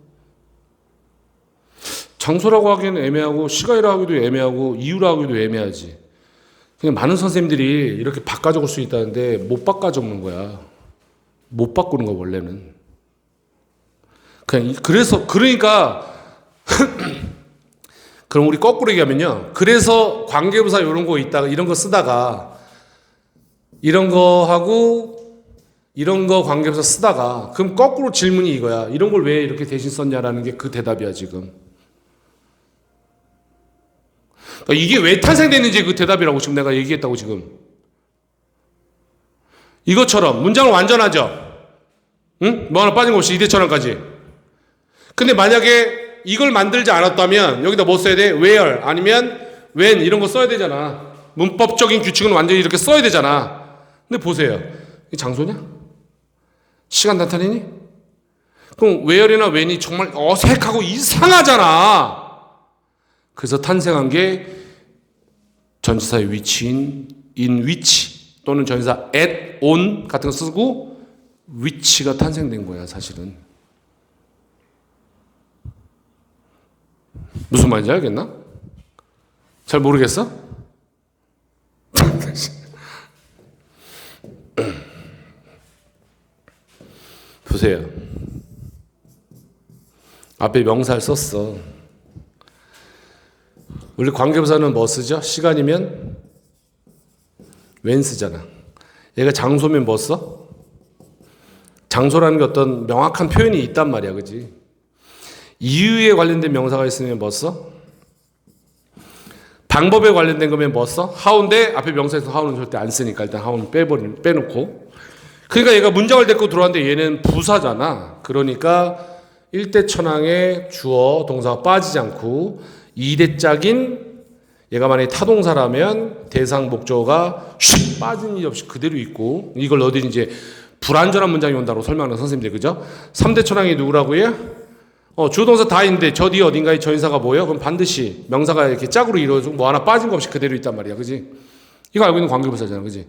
장소라고 하기에는 애매하고 시간이라고 하기도 애매하고 이유라고 하기도 애매하지. 그냥 많은 선생님들이 이렇게 바꿔 적을 수 있다는데 못 바꿔 적는 거야. 못 바꾸는 거 원래는. 그러니까 그럼 우리 거꾸로 얘기하면요. 그래서 관계부사 이런 거 있다가 이런 거 쓰다가 이런 거 하고 이런 거 관계부사 쓰다가 그럼 거꾸로 질문이 이거야. 이런 걸 왜 이렇게 대신 썼냐라는 게 그 대답이야 지금. 그러니까 이게 왜 탄생됐는지 그 대답이라고 지금 내가 얘기했다고 지금. 이것처럼 문장을 완전하죠. 응? 뭐 하나 빠진 거 없이 이대처럼까지. 근데 만약에 이걸 만들지 않았다면 여기다 뭐 써야 돼? where 아니면 when 이런 거 써야 되잖아. 문법적인 규칙은 완전히 이렇게 써야 되잖아. 근데 보세요. 이 장소냐? 시간 나타내니? 그럼 where이나 when이 정말 어색하고 이상하잖아. 그래서 탄생한 게 전치사의 위치인 in which 또는 전치사 at, on 같은 거 쓰고 which가 탄생된 거야 사실은. 무슨 말인지 알겠나? 잘 모르겠어? 보세요. 앞에 명사를 썼어. 우리 관계부사는 뭐 쓰죠? 시간이면 when 쓰잖아. 얘가 장소면 뭐 써? 장소라는 게 어떤 명확한 표현이 있단 말이야. 그지? 이유에 관련된 명사가 있으면 뭐 써? 방법에 관련된 거면 뭐 써? how인데 앞에 명사에서 how는 절대 안 쓰니까 일단 how는 빼놓고. 그러니까 얘가 문장을 데리고 들어왔는데 얘는 부사잖아. 그러니까 1대 천왕의 주어 동사가 빠지지 않고 2대 짝인 얘가 만약에 타동사라면 대상 목적어가 슉 빠진 일 없이 그대로 있고 이걸 어디 이제 불완전한 문장이 온다고 설명하는 선생님들 그죠? 3대 천왕이 누구라고요? 주어 동사 다 있는데 저 뒤에 어딘가에 전사가 뭐예요? 그럼 반드시 명사가 이렇게 짝으로 이루어지고 뭐 하나 빠진 거 없이 그대로 있단 말이야. 그지? 이거 알고 있는 관계부사잖아. 그지?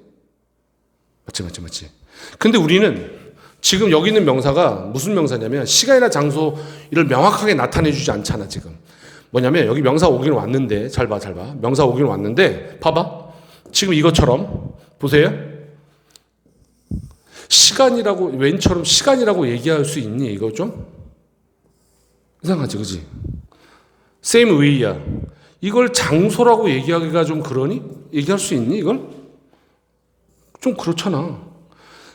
맞지. 근데 우리는 지금 여기 있는 명사가 무슨 명사냐면 시간이나 장소 이를 명확하게 나타내 주지 않잖아 지금. 뭐냐면 여기 명사 오긴 왔는데 잘 봐. 명사 오긴 왔는데 봐봐. 지금 이것처럼 보세요. 시간이라고 웬처럼 시간이라고 얘기할 수 있니? 이거 좀 이상하지, 그지? same way야. 이걸 장소라고 얘기하기가 좀 그러니? 얘기할 수 있니? 이걸? 좀 그렇잖아.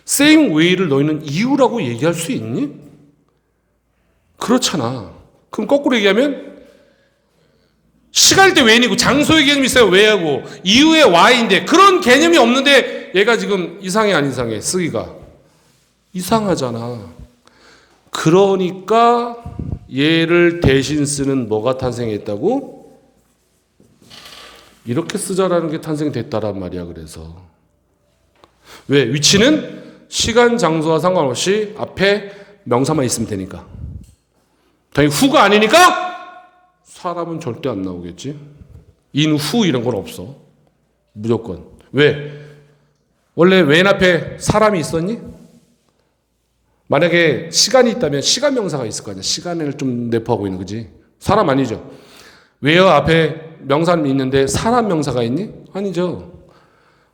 same way를 너희는 이유라고 얘기할 수 있니? 그렇잖아. 그럼 거꾸로 얘기하면 시간일 때 when이고 장소의 개념이 있어요. where하고 이후에 why인데 그런 개념이 없는데 얘가 지금 이상해 안 이상해? 쓰기가 이상하잖아. 그러니까 얘를 대신 쓰는 뭐가 탄생했다고? 이렇게 쓰자라는 게 탄생됐다란 말이야. 그래서 왜? 위치는 시간 장소와 상관없이 앞에 명사만 있으면 되니까. 당연히 후가 아니니까 사람은 절대 안 나오겠지. 인, 후 이런 건 없어. 무조건. 왜? 원래 웬 앞에 사람이 있었니? 만약에 시간이 있다면 시간 명사가 있을 거 아니야. 시간을 좀 내포하고 있는 거지. 사람 아니죠. where 앞에 명사는 있는데 사람 명사가 있니? 아니죠.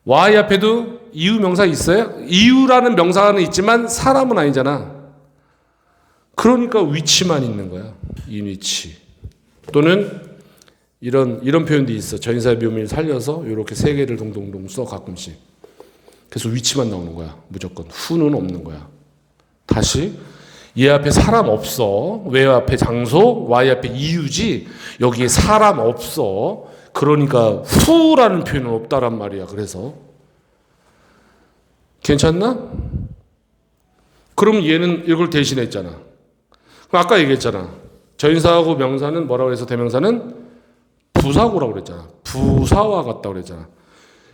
why 앞에도 이유 명사 있어요? 이유라는 명사는 있지만 사람은 아니잖아. 그러니까 위치만 있는 거야. 인 위치. 또는 이런 표현도 있어. 전사의 묘미를 살려서 이렇게 세 개를 동동동 써 가끔씩. 그래서 위치만 나오는 거야. 무조건. 후는 없는 거야. 다시 얘 앞에 사람 없어. where 앞에 장소, why 앞에 이유지. 여기에 사람 없어. 그러니까 후라는 표현은 없다란 말이야. 그래서 괜찮나? 그럼 얘는 이걸 대신했잖아. 그럼 아까 얘기했잖아. 전사하고 명사는 뭐라고 해서 대명사는 부사구라고 그랬잖아. 부사와 같다고 그랬잖아.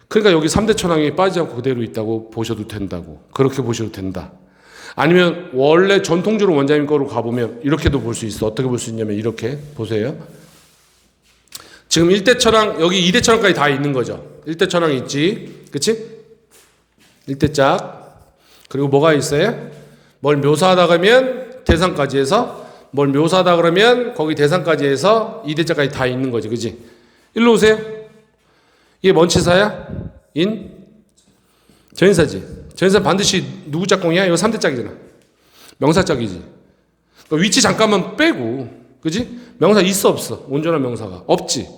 그러니까 여기 3대 천왕이 빠지지 않고 그대로 있다고 보셔도 된다고. 그렇게 보셔도 된다. 아니면 원래 전통적으로 원장님 거로 가보면 이렇게도 볼 수 있어. 어떻게 볼 수 있냐면 이렇게 보세요. 지금 1대 천왕, 여기 2대 천왕까지 다 있는 거죠. 1대 천왕 있지. 그치? 1대 짝. 그리고 뭐가 있어요? 뭘 묘사하다 그러면 대상까지 해서 뭘 묘사하다 그러면 거기 대상까지 해서 2대 짝까지 다 있는 거지. 그치? 일로 오세요. 이게 뭔 치사야? 인? 전인사지. 전인사 반드시 누구 짝꿍이야? 이거 3대 짝이잖아. 명사 짝이지. 그러니까 위치 잠깐만 빼고, 그지? 명사 있어 없어? 온전한 명사가 없지.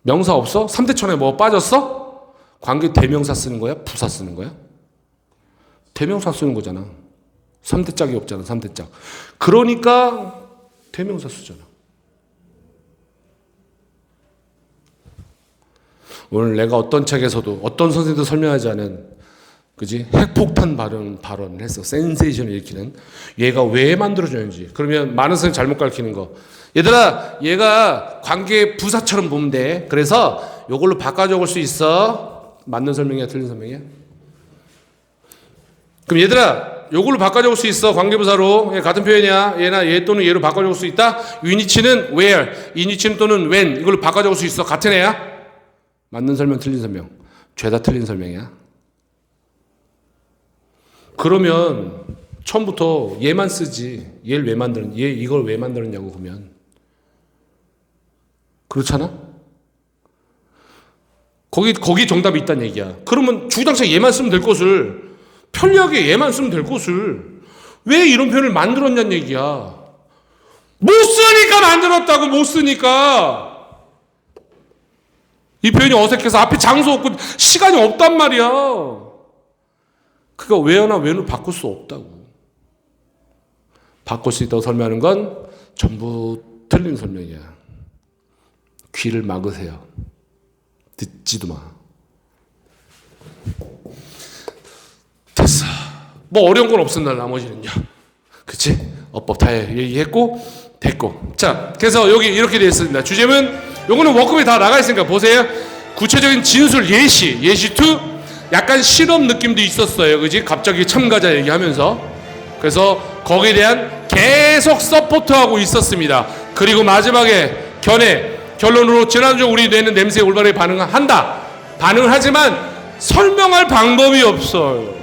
명사 없어? 3대 천에 뭐 빠졌어? 관계 대명사 쓰는 거야? 부사 쓰는 거야? 대명사 쓰는 거잖아. 3대 짝이 없잖아. 3대 짝. 그러니까 대명사 쓰잖아. 오늘 내가 어떤 책에서도 어떤 선생님도 설명하지 않은 그지? 핵폭탄 발언을 했어. 센세이션을 일으키는. 얘가 왜 만들어졌는지. 그러면 많은 선생님 잘못 가르치는 거. 얘들아, 얘가 관계 부사처럼 보면 돼. 그래서 이걸로 바꿔 적을 수 있어. 맞는 설명이야? 틀린 설명이야? 그럼 얘들아, 이걸로 바꿔 적을 수 있어. 관계부사로. 얘 같은 표현이야. 얘나 얘 또는 얘로 바꿔 적을 수 있다. 위치는 where, 인위치는 또는 when. 이걸로 바꿔 적을 수 있어. 같은 애야? 맞는 설명, 틀린 설명. 죄다 틀린 설명이야. 그러면 처음부터 얘만 쓰지. 얘를 왜 만드는? 얘 이걸 왜 만들었냐고 그러면 그렇잖아. 거기 정답이 있다는 얘기야. 그러면 주구장창 얘만 쓰면 될 것을 편리하게 얘만 쓰면 될 것을 왜 이런 표현을 만들었냐는 얘기야. 못 쓰니까 만들었다고. 못 쓰니까. 이 표현이 어색해서 앞에 장소 없고 시간이 없단 말이야. 그러니까 where나 when을 바꿀 수 없다고. 바꿀 수 있다고 설명하는 건 전부 틀린 설명이야. 귀를 막으세요. 듣지도 마. 됐어. 뭐 어려운 건 없었나 나머지는요. 그치? 어법 다 얘기했고 됐고. 자, 그래서 여기 이렇게 되어 있습니다. 주제는 요거는 워크북에 다 나가 있으니까 보세요. 구체적인 진술 예시 2 약간 실험 느낌도 있었어요. 그지? 갑자기 참가자 얘기하면서. 그래서 거기에 대한 계속 서포트하고 있었습니다. 그리고 마지막에 결론으로 지난주 우리 뇌는 냄새에 올바르게 반응한다. 반응을 하지만 설명할 방법이 없어요.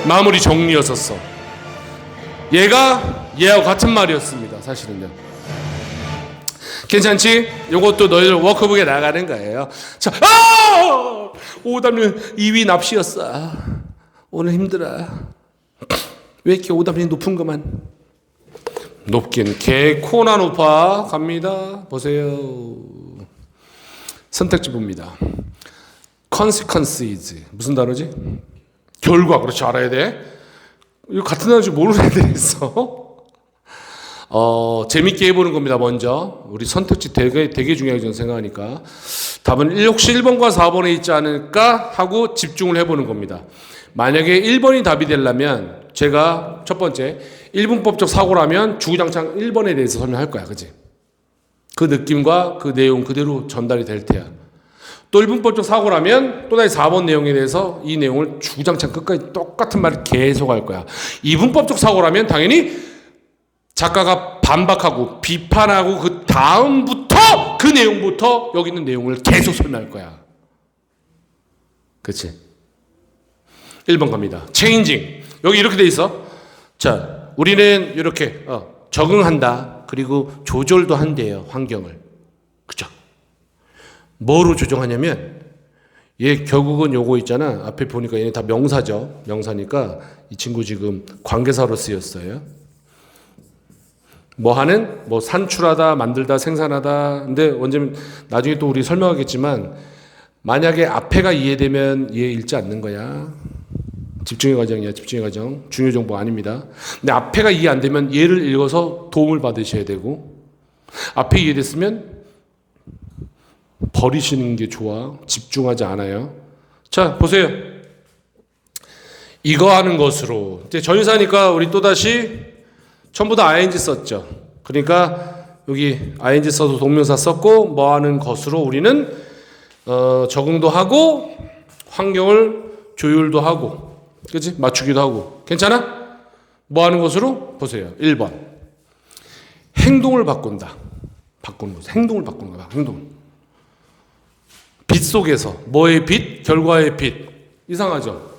마무리 정리였었어. 얘하고 같은 말이었습니다. 사실은요. 괜찮지? 이것도 너희들 워크북에 나가는 거예요. 자, 오답률 2위 납시였어. 오늘 힘들어. 왜 이렇게 오답률이 높은 거만? 높긴 개코나 높아. 갑니다. 보세요. 선택지 봅니다. consequences 무슨 단어지? 결과. 그렇지, 알아야 돼. 이거 같은 단어지 모르는 애들이 있어. 재밌게 해보는 겁니다. 먼저 우리 선택지 되게 중요하게 저는 생각하니까 답은 혹시 1번과 4번에 있지 않을까 하고 집중을 해보는 겁니다. 만약에 1번이 답이 되려면 제가 첫 번째 1분법적 사고라면 주구장창 1번에 대해서 설명할 거야. 그치? 그 느낌과 그 내용 그대로 전달이 될 테야. 또 1분법적 사고라면 또다시 4번 내용에 대해서 이 내용을 주구장창 끝까지 똑같은 말을 계속 할 거야. 2분법적 사고라면 당연히 작가가 반박하고 비판하고 그 다음부터 그 내용부터 여기 있는 내용을 계속 설명할 거야. 그치? 1번 갑니다. 체인징. 여기 이렇게 돼 있어. 자, 우리는 이렇게 적응한다. 그리고 조절도 한대요. 환경을. 그죠? 뭐로 조정하냐면 얘 결국은 요거 있잖아. 앞에 보니까 얘네 다 명사죠. 명사니까 이 친구 지금 관계사로 쓰였어요. 뭐 하는? 뭐 산출하다, 만들다, 생산하다. 근데 언제면 나중에 또 우리 설명하겠지만 만약에 앞에가 이해되면 얘 읽지 않는 거야. 집중의 과정이야. 집중의 과정. 중요 정보 아닙니다. 근데 앞에가 이해 안 되면 얘를 읽어서 도움을 받으셔야 되고 앞에 이해됐으면 버리시는 게 좋아. 집중하지 않아요. 자, 보세요. 이거 하는 것으로. 이제 전유사니까 우리 또다시 전부 다 ing 썼죠. 그러니까 여기 ing 써서 동명사 썼고 뭐 하는 것으로 우리는 적응도 하고 환경을 조율도 하고 그치? 맞추기도 하고 괜찮아? 뭐 하는 것으로? 보세요. 1번 행동을 바꾼다. 바꾸는 것. 행동을 바꾸는 거야. 행동. 빛 속에서 뭐의 빛? 결과의 빛. 이상하죠?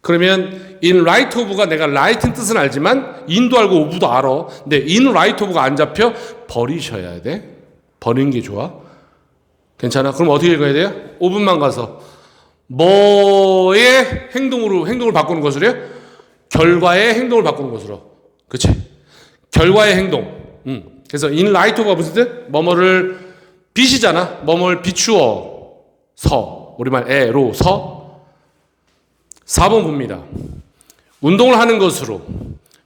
그러면 in light of가 내가 light는 뜻은 알지만 in도 알고 of도 알아. 근데 in light of가 안 잡혀? 버리셔야 돼. 버리는 게 좋아. 괜찮아? 그럼 어떻게 읽어야 돼요? 5분만 가서 뭐의 행동을 바꾸는 것으로요? 결과의 행동을 바꾸는 것으로. 그치? 결과의 행동. 그래서 in light of가 무슨 뜻? 뭐뭐를 빛이잖아. 뭐뭐를 비추어서 우리말에로서 4번 봅니다. 운동을 하는 것으로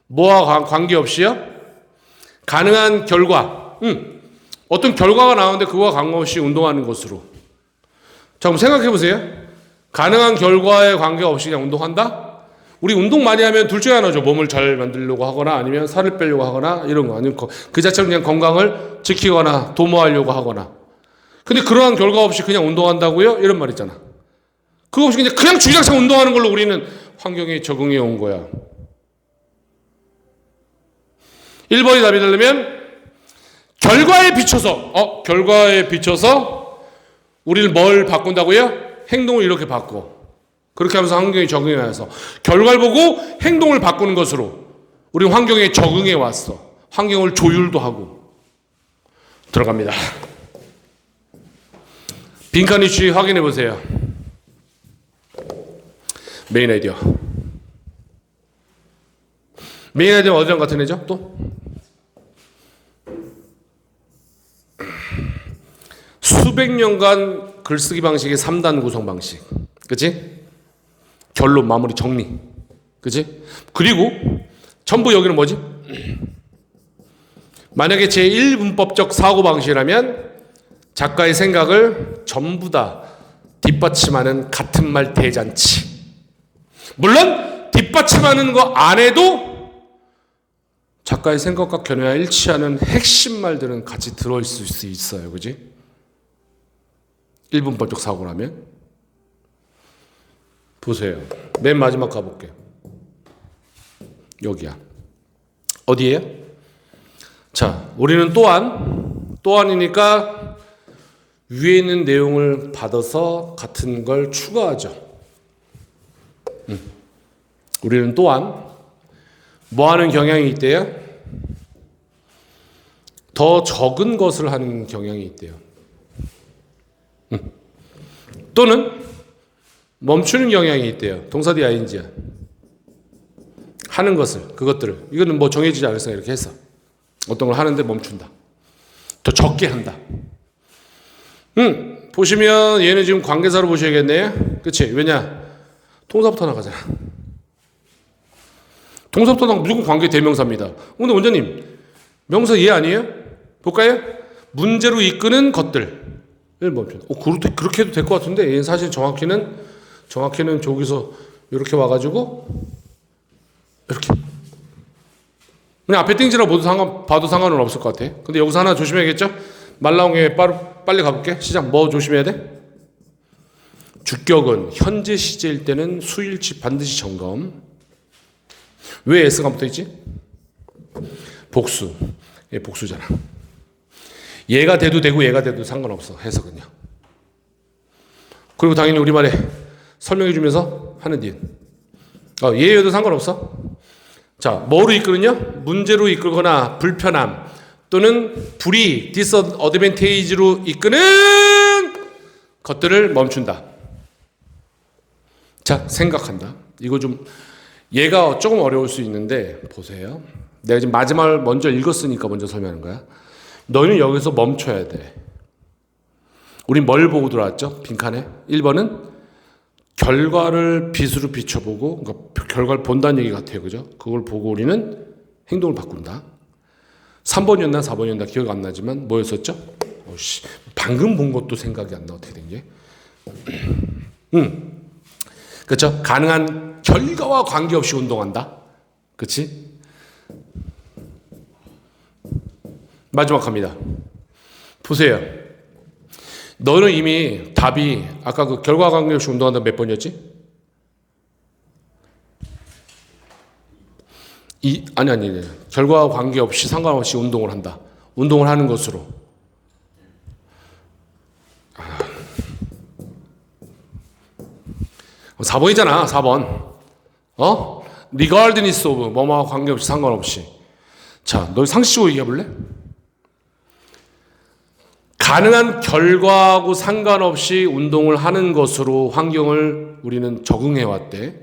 뭐와 관계없이요? 가능한 결과. 어떤 결과가 나오는데 그거와 관계없이 운동하는 것으로. 자, 그럼 생각해 보세요. 가능한 결과에 관계없이 그냥 운동한다? 우리 운동 많이 하면 둘 중에 하나죠. 몸을 잘 만들려고 하거나 아니면 살을 빼려고 하거나 이런 거. 아니면 그 자체로 그냥 건강을 지키거나 도모하려고 하거나. 근데 그러한 결과 없이 그냥 운동한다고요? 이런 말 있잖아. 그거 없이 그냥 주장창 운동하는 걸로 우리는 환경에 적응해 온 거야. 1번이 답이 되려면 결과에 비춰서 우리를 뭘 바꾼다고요? 행동을 이렇게 바꿔. 그렇게 하면서 환경에 적응해 와서 결과를 보고 행동을 바꾸는 것으로 우리 환경에 적응해 왔어. 환경을 조율도 하고 들어갑니다. 빈칸 위치 확인해 보세요. 메인 아이디어. 메인 아이디어는 어디랑 같은 애죠? 또? 수백 년간 글쓰기 방식의 3단 구성 방식. 그치? 결론, 마무리, 정리. 그치? 그리고 전부 여기는 뭐지? 만약에 제1문법적 사고방식이라면 작가의 생각을 전부 다 뒷받침하는 같은 말 대잔치. 물론 뒷받침하는 거 안에도 작가의 생각과 견해와 일치하는 핵심 말들은 같이 들어있을 수 있어요. 그지? 1분법적 사고라면 보세요. 맨 마지막 가볼게요. 여기야. 어디예요? 자, 우리는 또한이니까 위에 있는 내용을 받아서 같은 걸 추가하죠. 우리는 또한 뭐 하는 경향이 있대요? 더 적은 것을 하는 경향이 있대요. 또는 멈추는 경향이 있대요. 동사 뒤 ing야. 하는 것을, 그것들을. 이거는 뭐 정해지지 않았어요. 이렇게 해서. 어떤 걸 하는데 멈춘다. 더 적게 한다. 보시면 얘는 지금 관계사로 보셔야겠네요. 그치? 왜냐? 동사부터 나가잖아. 동사부터 나가면 무조건 관계 대명사입니다. 근데 원장님, 명사 예 아니에요? 볼까요? 문제로 이끄는 것들을 멈춘다. 그렇게 해도 될 것 같은데 얘는 사실 정확히는 저기서 이렇게 와가지고 이렇게 그냥 앞에 띵지라고 봐도 상관은 없을 것 같아. 근데 여기서 하나 조심해야겠죠? 말 나온 게 빨리 가볼게. 시작. 뭐 조심해야 돼? 주격은 현재 시제일 때는 수일치 반드시 점검. 왜 S가 붙어있지? 복수. 얘 복수잖아. 얘가 돼도 되고 얘가 돼도 상관없어. 해석은요. 그리고 당연히 우리말에 설명해 주면서 하는 일. 얘여도 상관없어. 자, 뭐로 이끄느냐? 문제로 이끌거나 불편함 또는 불이익, disadvantage로 이끄는 것들을 멈춘다. 자, 생각한다. 이거 좀 얘가 조금 어려울 수 있는데 보세요. 내가 지금 마지막을 먼저 읽었으니까 먼저 설명하는 거야. 너희는 여기서 멈춰야 돼. 우린 뭘 보고 들어왔죠? 빈칸에. 1번은 결과를 빛으로 비춰보고, 그러니까 결과를 본다는 얘기 같아요. 그죠? 그걸 보고 우리는 행동을 바꾼다. 3번이었나 4번이었나 기억 안 나지만 뭐였었죠? 방금 본 것도 생각이 안 나. 어떻게 된 게? 그렇죠? 가능한 결과와 관계없이 운동한다. 그렇지? 마지막 갑니다. 보세요. 너는 이미 답이 아까 그 결과 관계없이 운동한다 몇 번이었지? 아니. 결과 관계없이 상관없이 운동을 한다. 운동을 하는 것으로. 4번이잖아. 4번. regardless of 뭐뭐와 관계없이 상관없이. 자, 너 상식적으로 얘기해 볼래? 가능한 결과하고 상관없이 운동을 하는 것으로 환경을 우리는 적응해 왔대.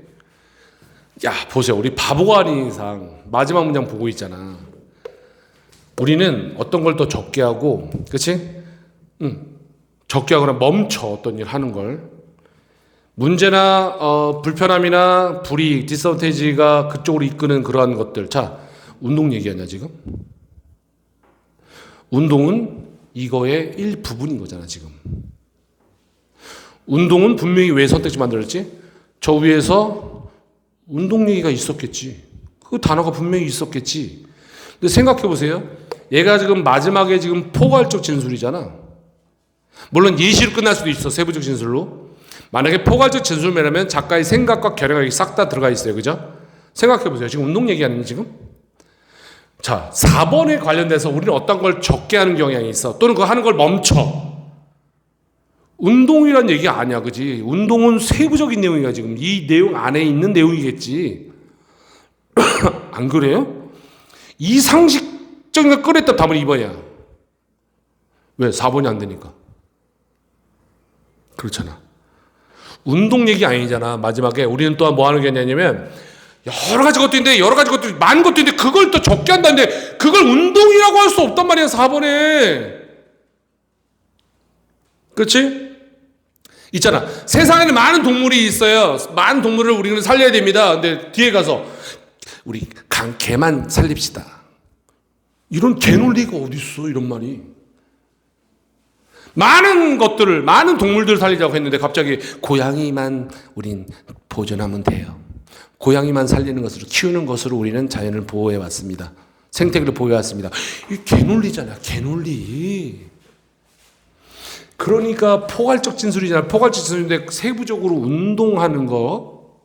야, 보세요. 우리 바보가 아닌 이상 마지막 문장 보고 있잖아. 우리는 어떤 걸 더 적게 하고, 그렇지? 적게 하거나 멈춰 어떤 일 하는 걸. 문제나 불편함이나 불이익, 디스어테이지가 그쪽으로 이끄는 그러한 것들. 자, 운동 얘기하냐 지금? 운동은 이거의 일부분인 거잖아 지금. 운동은 분명히 왜 선택지 만들었지? 저 위에서 운동 얘기가 있었겠지. 그 단어가 분명히 있었겠지. 근데 생각해 보세요. 얘가 지금 마지막에 지금 포괄적 진술이잖아. 물론 예시로 끝날 수도 있어. 세부적 진술로. 만약에 포괄적 진술이라면 작가의 생각과 결과가 싹 다 들어가 있어요. 그죠? 생각해 보세요. 지금 운동 얘기하는 지금? 자, 4번에 관련돼서 우리는 어떤 걸 적게 하는 경향이 있어. 또는 그 하는 걸 멈춰. 운동이란 얘기 아니야. 그지? 운동은 세부적인 내용이야. 지금 이 내용 안에 있는 내용이겠지. 안 그래요? 이 상식적인 걸 꺼냈다 답은 2번이야. 왜? 4번이 안 되니까. 그렇잖아. 운동 얘기 아니잖아. 마지막에 우리는 또한 뭐 하는 게 아니냐면 여러 가지 것도 있는데 여러 가지 것도 많은 것도 있는데 그걸 또 적게 한다는데 그걸 운동이라고 할 수 없단 말이야. 4번에. 그렇지? 있잖아. 세상에는 많은 동물이 있어요. 많은 동물을 우리는 살려야 됩니다. 근데 뒤에 가서 우리 개만 살립시다. 이런 개논리가 어디 있어? 이런 말이. 많은 것들을 많은 동물들을 살리자고 했는데 갑자기 고양이만 우린 보존하면 돼요. 고양이만 살리는 것으로 키우는 것으로 우리는 자연을 보호해 왔습니다. 생태계를 보호해 왔습니다. 이 개논리잖아. 개논리. 그러니까 포괄적 진술이잖아. 포괄적 진술인데 세부적으로 운동하는 거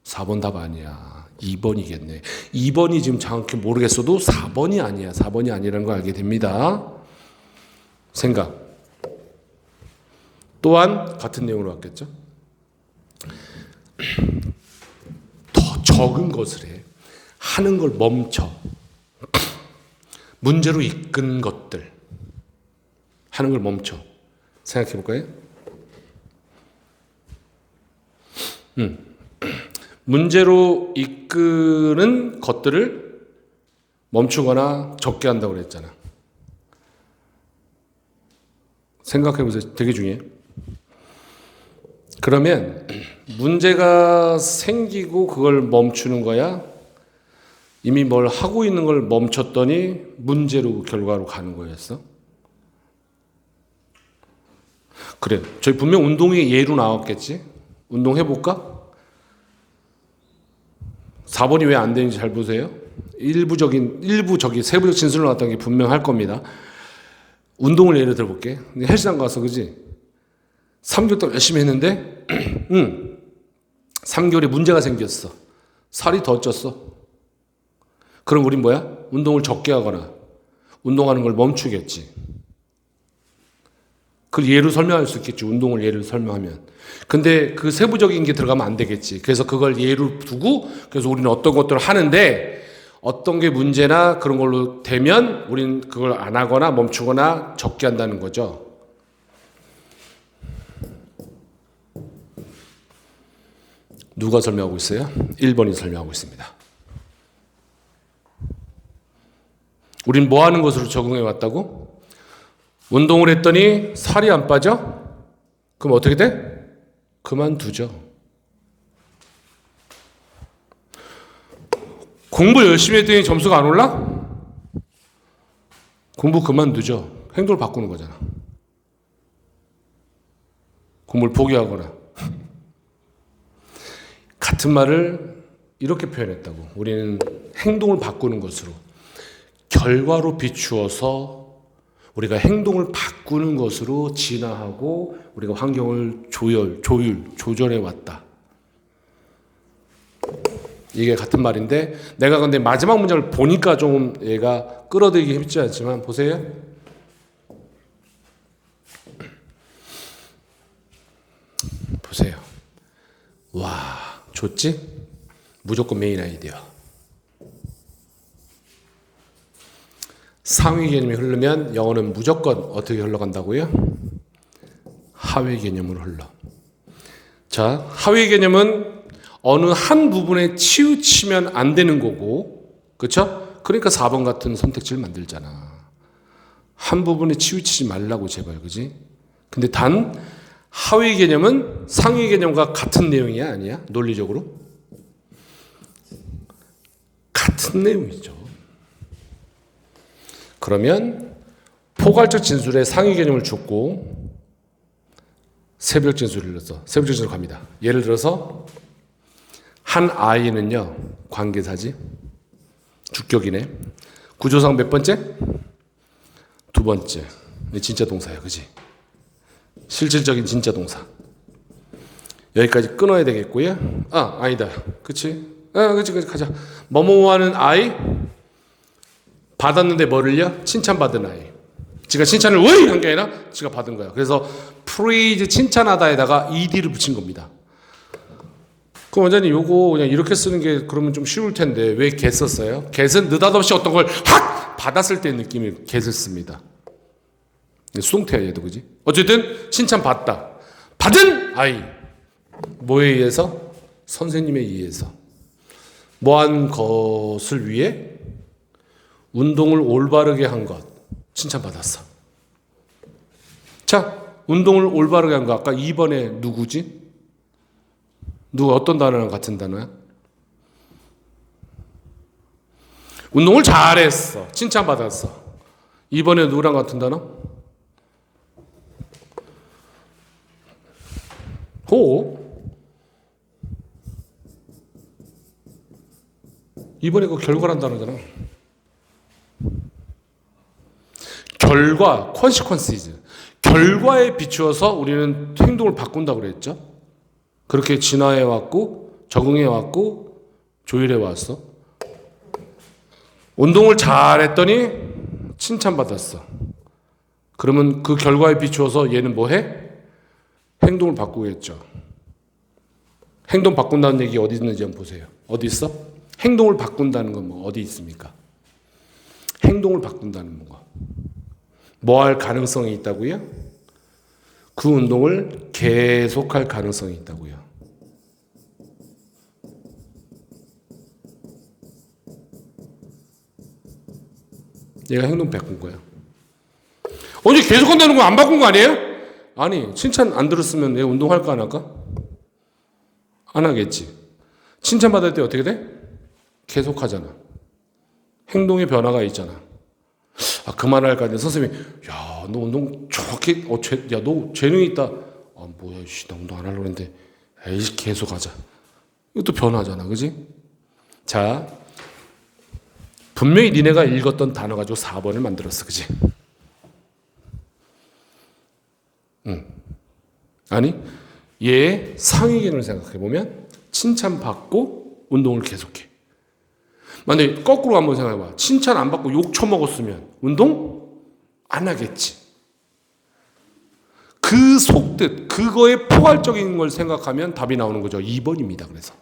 4번 답 아니야. 2번이겠네. 2번이 지금 정확히 모르겠어도 4번이 아니야. 4번이 아니라는 걸 알게 됩니다. 생각. 또한 같은 내용으로 왔겠죠. 더 적은 것을 해. 하는 걸 멈춰. 문제로 이끈 것들. 하는 걸 멈춰. 생각해 볼까요? 문제로 이끄는 것들을 멈추거나 적게 한다고 그랬잖아. 생각해 보세요. 되게 중요해. 그러면 문제가 생기고 그걸 멈추는 거야? 이미 뭘 하고 있는 걸 멈췄더니 문제로 결과로 가는 거였어. 그래, 저희 분명 운동이 예로 나왔겠지. 운동해볼까? 4번이 왜 안 되는지 잘 보세요. 일부 저기 세부적 진술을 나왔던 게 분명할 겁니다. 운동을 예를 들어볼게. 헬스장 가서 그지? 3개월 동안 열심히 했는데 3개월에 문제가 생겼어. 살이 더 쪘어. 그럼 우린 뭐야? 운동을 적게 하거나 운동하는 걸 멈추겠지. 그걸 예로 설명할 수 있겠지. 운동을 예로 설명하면. 근데 그 세부적인 게 들어가면 안 되겠지. 그래서 그걸 예로 두고 그래서 우리는 어떤 것들을 하는데 어떤 게 문제나 그런 걸로 되면 우린 그걸 안 하거나 멈추거나 적게 한다는 거죠. 누가 설명하고 있어요? 1번이 설명하고 있습니다. 우린 뭐 하는 것으로 적응해 왔다고? 운동을 했더니 살이 안 빠져? 그럼 어떻게 돼? 그만두죠. 공부 열심히 했더니 점수가 안 올라? 공부 그만두죠. 행동을 바꾸는 거잖아. 공부를 포기하거나. 같은 말을 이렇게 표현했다고. 우리는 행동을 바꾸는 것으로 결과로 비추어서 우리가 행동을 바꾸는 것으로 진화하고 우리가 환경을 조절해 왔다. 이게 같은 말인데 내가 근데 마지막 문장을 보니까 좀 얘가 끌어들이기 쉽지 않지만 보세요. 보세요. 와, 좋지? 무조건 메인 아이디어. 상위 개념이 흐르면 영어는 무조건 어떻게 흘러간다고요? 하위 개념으로 흘러. 자, 하위 개념은 어느 한 부분에 치우치면 안 되는 거고, 그렇죠? 그러니까 4번 같은 선택지를 만들잖아. 한 부분에 치우치지 말라고 제발, 그지? 근데 단 하위 개념은 상위 개념과 같은 내용이야, 아니야? 논리적으로? 같은 내용이죠. 그러면 포괄적 진술에 상위 개념을 줬고 세부적 진술을 넣어서 세부적 진술로 갑니다. 예를 들어서 한 아이는요, 관계사지, 주격이네. 구조상 몇 번째? 두 번째. 진짜 동사야, 그지? 실질적인 진짜 동사. 여기까지 끊어야 되겠고요. 아니다. 그치? 그치, 가자. 뭐뭐하는 아이, 받았는데 뭐를요? 칭찬받은 아이. 지가 칭찬을 왜 한 게 아니라 지가 받은 거야. 그래서 praise 칭찬하다에다가 ed를 붙인 겁니다. 그럼 원장님 요거 그냥 이렇게 쓰는 게 그러면 좀 쉬울 텐데 왜 get 썼어요? get은 느닷없이 어떤 걸 확 받았을 때 느낌이 get을 씁니다. 수동태야 얘도, 그지? 어쨌든 칭찬받다. 받은 아이. 뭐에 의해서? 선생님에 의해서. 뭐한 것을 위해? 운동을 올바르게 한 것. 칭찬받았어. 자, 운동을 올바르게 한 거 아까 2번에 누구지? 누가 어떤 단어랑 같은 단어야? 운동을 잘했어. 칭찬받았어. 2번에 누구랑 같은 단어? 이번에 그 결과란 단어잖아. 결과, consequences. 결과에 비추어서 우리는 행동을 바꾼다고 그랬죠. 그렇게 진화해 왔고, 적응해 왔고, 조율해 왔어. 운동을 잘했더니 칭찬받았어. 그러면 그 결과에 비추어서 얘는 뭐 해? 행동을 바꾸겠죠. 행동 바꾼다는 얘기 어디 있는지 한번 보세요. 어디 있어? 행동을 바꾼다는 건 뭐 어디 있습니까? 행동을 바꾼다는 거. 뭐 할 가능성이 있다고요? 그 운동을 계속할 가능성이 있다고요. 얘가 행동 바꾼 거야. 언제 계속한다는 거 안 바꾼 거 아니에요? 아니, 칭찬 안 들었으면 얘 운동할까 안 할까? 안 하겠지. 칭찬받을 때 어떻게 돼? 계속하잖아. 행동의 변화가 있잖아. 아, 그만할까 했는데 선생님이, 야, 너 운동 좋게, 야, 너 재능이 있다. 아, 뭐야, 나 운동 안 하려고 했는데, 에이, 계속 하자. 이것도 변화잖아, 그지? 자, 분명히 니네가 읽었던 단어 가지고 4번을 만들었어, 그지? 아니, 얘의 상위 기능을 생각해보면, 칭찬받고 운동을 계속해. 만약에 거꾸로 한번 생각해봐. 칭찬 안 받고 욕 처먹었으면 운동 안 하겠지. 그 속뜻, 그거의 포괄적인 걸 생각하면 답이 나오는 거죠. 2번입니다. 그래서.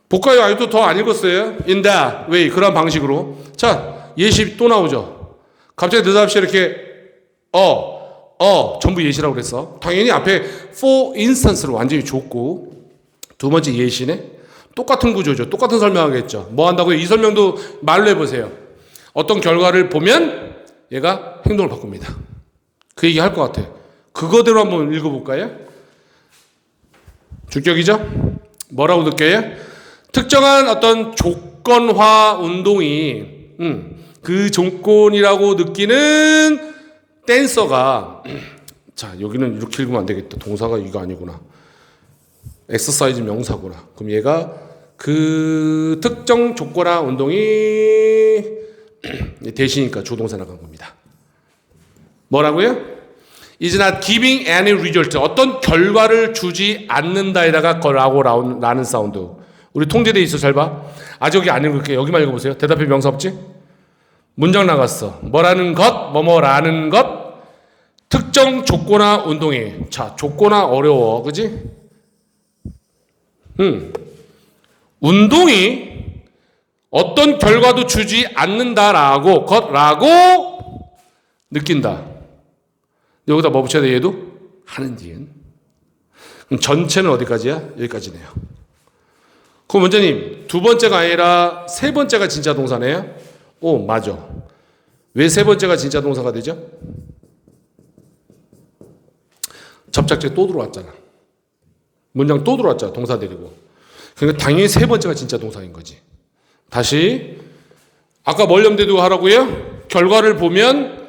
볼까요? 아직도 더 안 읽었어요? In that way. 그런 방식으로. 자, 예시 또 나오죠. 갑자기 느닷없이 이렇게, 전부 예시라고 그랬어. 당연히 앞에 for instance로 완전히 줬고, 두 번째 예시네. 똑같은 구조죠. 똑같은 설명하겠죠. 뭐 한다고요? 이 설명도 말로 해보세요. 어떤 결과를 보면 얘가 행동을 바꿉니다. 그 얘기 할 것 같아. 그거대로 한번 읽어볼까요? 주격이죠? 뭐라고 느껴요? 특정한 어떤 조건화 운동이 그 조건이라고 느끼는 댄서가 자, 여기는 이렇게 읽으면 안 되겠다. 동사가 이거 아니구나. 엑서사이즈 명사구나. 그럼 얘가 그 특정 조건화 운동이 대시니까 조동사 나간 겁니다. 뭐라고요? is not giving any result. 어떤 결과를 주지 않는다에다가 라고 라는 사운드. 우리 통제돼 있어. 잘 봐. 아직 여기 안 읽을게요. 여기만 읽어보세요. 대답해 명사 없지? 문장 나갔어. 뭐라는 것, 뭐뭐라는 것, 특정 조건화 운동이. 자, 조건화 어려워. 그지? 운동이 어떤 결과도 주지 않는다라고, 것라고 느낀다. 여기다 뭐 붙여야 돼, 얘도? 하는 뒤엔. 그럼 전체는 어디까지야? 여기까지네요. 그럼 원장님, 두 번째가 아니라 세 번째가 진짜 동사네요? 오, 맞아. 왜 세 번째가 진짜 동사가 되죠? 접착제 또 들어왔잖아. 문장 또 들어왔잖아. 동사 데리고. 그러니까 당연히 세 번째가 진짜 동사인 거지. 다시. 아까 뭘 염두에 두고 하라고요? 결과를 보면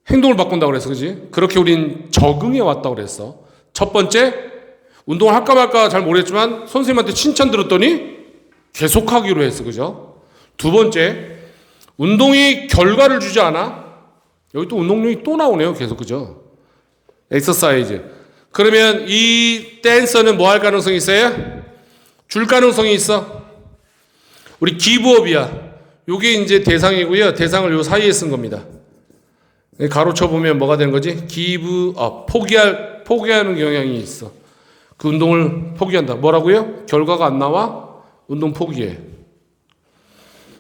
행동을 바꾼다고 그랬어. 그지? 그렇게 우린 적응해 왔다고 그랬어. 첫 번째, 운동을 할까 말까 잘 모르겠지만 선생님한테 칭찬 들었더니 계속하기로 했어. 그죠? 두 번째, 운동이 결과를 주지 않아? 여기 또 운동량이 또 나오네요. 계속. 그죠? 엑서사이즈. 그러면 이 댄서는 뭐 할 가능성이 있어요? 줄 가능성이 있어. 우리 기브업이야. 요게 이제 대상이고요. 대상을 요 사이에 쓴 겁니다. 가로쳐 보면 뭐가 되는 거지? 기브업. 포기하는 경향이 있어. 그 운동을 포기한다. 뭐라고요? 결과가 안 나와? 운동 포기해.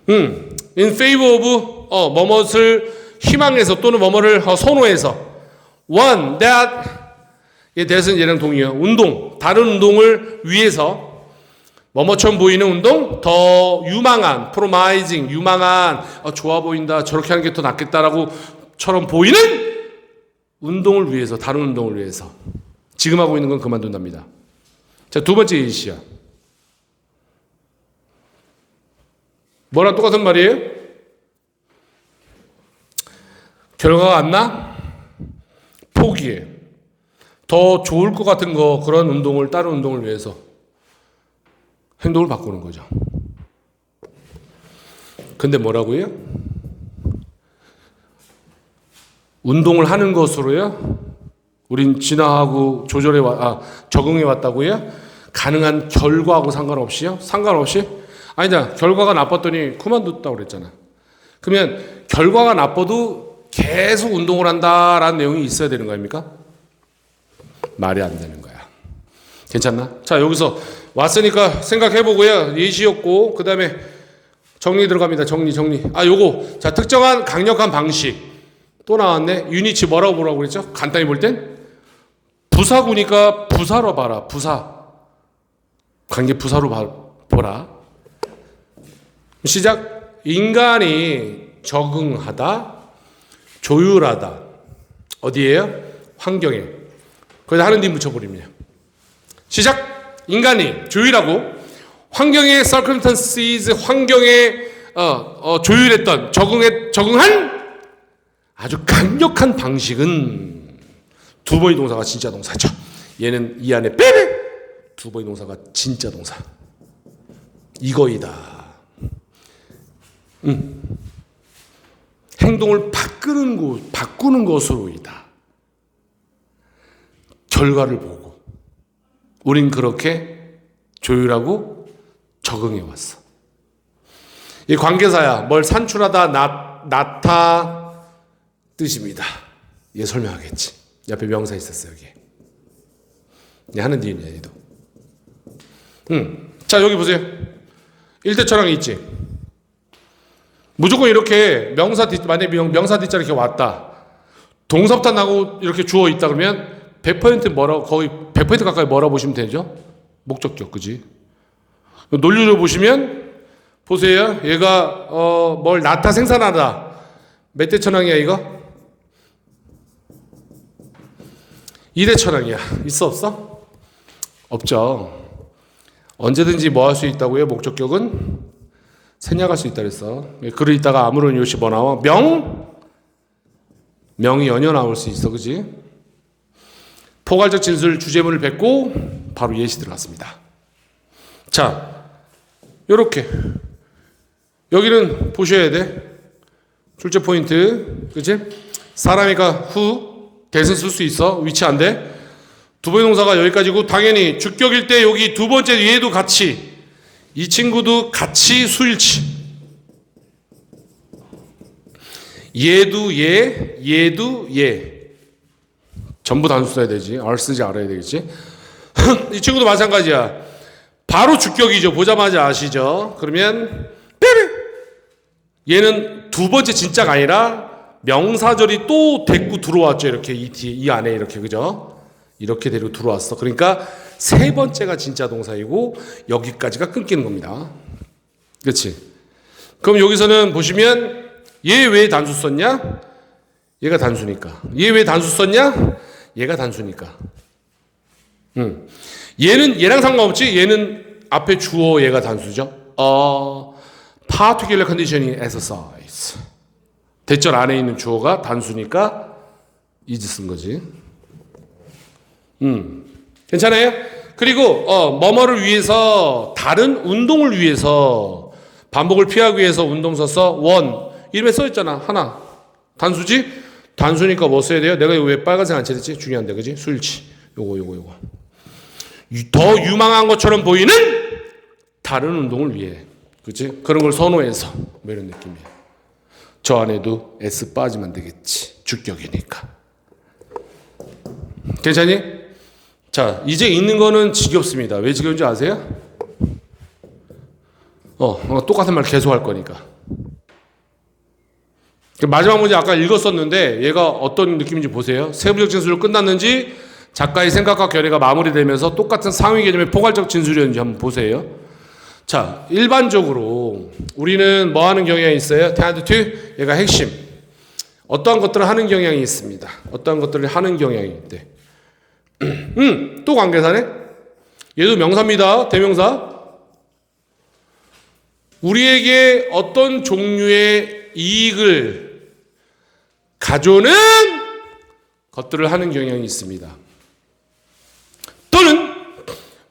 In favor of 뭐뭇을 희망해서 또는 뭐뭐를 선호해서 one that that은 얘랑 동의해요. 운동, 다른 운동을 위해서 뭐뭐처럼 보이는 운동, 더 유망한, promising, 유망한, 좋아 보인다, 저렇게 하는 게 더 낫겠다라고 처럼 보이는 운동을 위해서, 다른 운동을 위해서 지금 하고 있는 건 그만둔답니다. 자, 두 번째 예시야. 뭐랑 똑같은 말이에요? 결과가 안 나? 포기해. 더 좋을 것 같은 거, 그런 운동을, 다른 운동을 위해서 행동을 바꾸는 거죠. 근데 뭐라고요? 운동을 하는 것으로요? 우린 진화하고 적응해 왔다고요? 가능한 결과하고 상관없이요? 상관없이? 아니다. 결과가 나빴더니 그만뒀다고 그랬잖아. 그러면 결과가 나빠도 계속 운동을 한다라는 내용이 있어야 되는 거 아닙니까? 말이 안 되는 거야. 괜찮나? 자, 여기서 왔으니까 생각해보고요. 예시였고, 그 다음에 정리 들어갑니다. 정리. 요거. 자, 특정한 강력한 방식. 또 나왔네. 유니치 뭐라고 보라고 그랬죠? 간단히 볼 땐? 부사구니까 부사로 봐라. 부사. 관계 부사로 보라. 시작. 인간이 적응하다, 조율하다. 어디에요? 환경에. 거기다 하는 뒤 붙여버립니다. 시작. 인간이 조율하고 환경의 circumstances, 환경에 조율했던 적응한 아주 강력한 방식은 두 번의 동사가 진짜 동사죠. 얘는 이 안에 빼빼 두 번의 동사가 진짜 동사. 이거이다. 행동을 바꾸는 것으로이다. 결과를 보고 우린 그렇게 조율하고 적응해 왔어. 이 관계사야 뭘 산출하다 나타 뜻입니다. 얘 설명하겠지. 옆에 명사 있었어 여기. 얘 하는 일이야 얘도. 자 여기 보세요. 일대천왕이 있지. 무조건 이렇게 만약에 명사 뒷자리 이렇게 왔다. 동사부터 나고 이렇게 주어 있다 그러면 100% 거의 100% 가까이 뭐라 보시면 되죠? 목적격, 그지? 논리로 보시면 보세요. 얘가 뭘 나타 생산하다. 몇 대 천왕이야 이거? 2대 천왕이야. 있어 없어? 없죠. 언제든지 뭐 할 수 있다고요? 목적격은 생략할 수 있다 그랬어. 글을 읽다가 아무런 이유 없이 뭐 나와? 명이 연이어 나올 수 있어, 그지? 포괄적 진술 주제문을 뱉고 바로 예시 들어갔습니다. 자, 요렇게 여기는 보셔야 돼. 출제 포인트, 그치? 사람이가 후 대신 쓸 수 있어. 위치 안 돼. 두 번의 동사가 여기까지고 당연히 주격일 때 여기 두 번째 얘도 같이 이 친구도 같이 수일치. 얘도 얘도 얘. 전부 단수 써야 되지. R 쓰지 알아야 되겠지. 이 친구도 마찬가지야. 바로 주격이죠. 보자마자 아시죠? 그러면 빼빼. 얘는 두 번째 진짜가 아니라 명사절이 또 데리고 들어왔죠. 이렇게 이 안에 이렇게 그죠? 이렇게 데리고 들어왔어. 그러니까 세 번째가 진짜 동사이고 여기까지가 끊기는 겁니다. 그렇지? 그럼 여기서는 보시면 얘 왜 단수 썼냐? 얘가 단수니까. 얘 왜 단수 썼냐? 얘가 단수니까. 얘는 얘랑 상관없지? 얘는 앞에 주어 얘가 단수죠. particular conditioning exercise. 대절 안에 있는 주어가 단수니까 is 쓴 거지. 괜찮아요? 그리고 뭐뭐를 위해서 다른 운동을 위해서 반복을 피하기 위해서 운동 써서 원 이름에 써있잖아. 하나 단수지? 단수니까 뭐 써야 돼요? 내가 이거 왜 빨간색 안 칠했지? 중요한데 그지? 수일치. 요거 더 유망한 것처럼 보이는 다른 운동을 위해 그치? 그런 걸 선호해서 뭐 이런 느낌이야. 저 안에도 S 빠지면 되겠지. 주격이니까. 괜찮니? 자, 이제 있는 거는 지겹습니다. 왜 지겨운지 아세요? 똑같은 말 계속 할 거니까. 마지막 문제 아까 읽었었는데 얘가 어떤 느낌인지 보세요. 세부적 진술로 끝났는지 작가의 생각과 결의가 마무리되면서 똑같은 상위 개념의 포괄적 진술이었는지 한번 보세요. 자, 일반적으로 우리는 뭐 하는 경향이 있어요? tend to 얘가 핵심. 어떠한 것들을 하는 경향이 있습니다. 어떠한 것들을 하는 경향이 있대. 또 관계사네? 얘도 명사입니다. 대명사. 우리에게 어떤 종류의 이익을 가져오는 것들을 하는 경향이 있습니다. 또는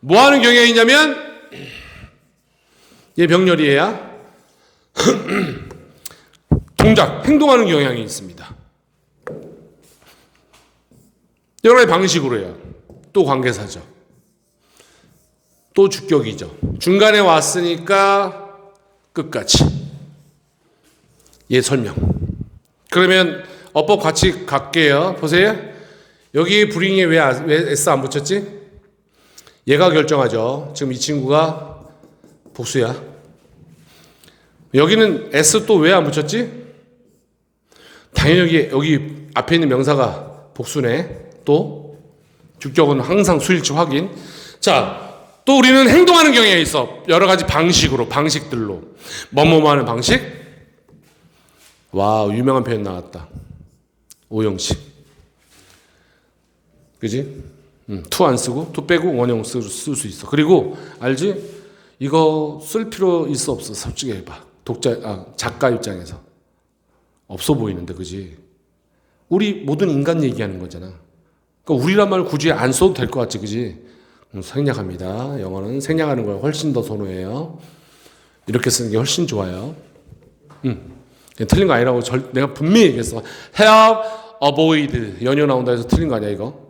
뭐 하는 경향이 있냐면 얘 병렬이에요. 동작, 행동하는 경향이 있습니다. 여러 가지 방식으로요. 또 관계사죠. 또 주격이죠. 중간에 왔으니까 끝까지. 얘 설명. 그러면 어법 같이 갈게요. 보세요. 여기 브링에 왜 S 안 붙였지? 얘가 결정하죠. 지금 이 친구가 복수야. 여기는 S 또 왜 안 붙였지? 당연히 여기 앞에 있는 명사가 복수네. 또 주격은 항상 수일치 확인. 자, 또 우리는 행동하는 경향이 있어. 여러 가지 방식들로. 뭐뭐 하는 방식? 와, 유명한 표현 나왔다. 오형식. 그지? 투 안 쓰고, 투 빼고 원형 쓸 수 있어. 그리고, 알지? 이거 쓸 필요 있어 없어? 솔직히 해봐. 작가 입장에서 없어 보이는데, 그지? 우리 모든 인간 얘기하는 거잖아. 그러니까 우리란 말 굳이 안 써도 될 것 같지, 그지? 생략합니다. 영어는 생략하는 걸 훨씬 더 선호해요. 이렇게 쓰는 게 훨씬 좋아요. 틀린 거 아니라고 내가 분명히 얘기했어. have, avoid 연유 나온다 해서 틀린 거 아니야 이거.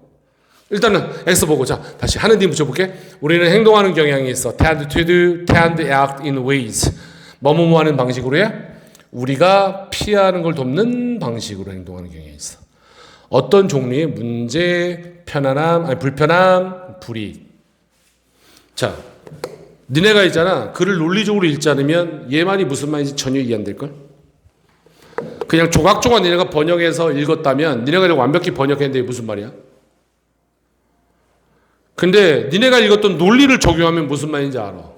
일단은 X 보고 자 다시 하는 뒤 붙여볼게. 우리는 행동하는 경향이 있어. tend to do, tend to act in ways. 뭐뭐뭐 하는 방식으로 해? 우리가 피하는 걸 돕는 방식으로 행동하는 경향이 있어. 어떤 종류의 문제, 편안함, 아니 불편함, 불이익. 자, 니네가 있잖아. 글을 논리적으로 읽지 않으면 얘 말이 무슨 말인지 전혀 이해 안 될걸? 그냥 조각조각 니네가 번역해서 읽었다면 니네가 완벽히 번역했는데 무슨 말이야? 근데 니네가 읽었던 논리를 적용하면 무슨 말인지 알아.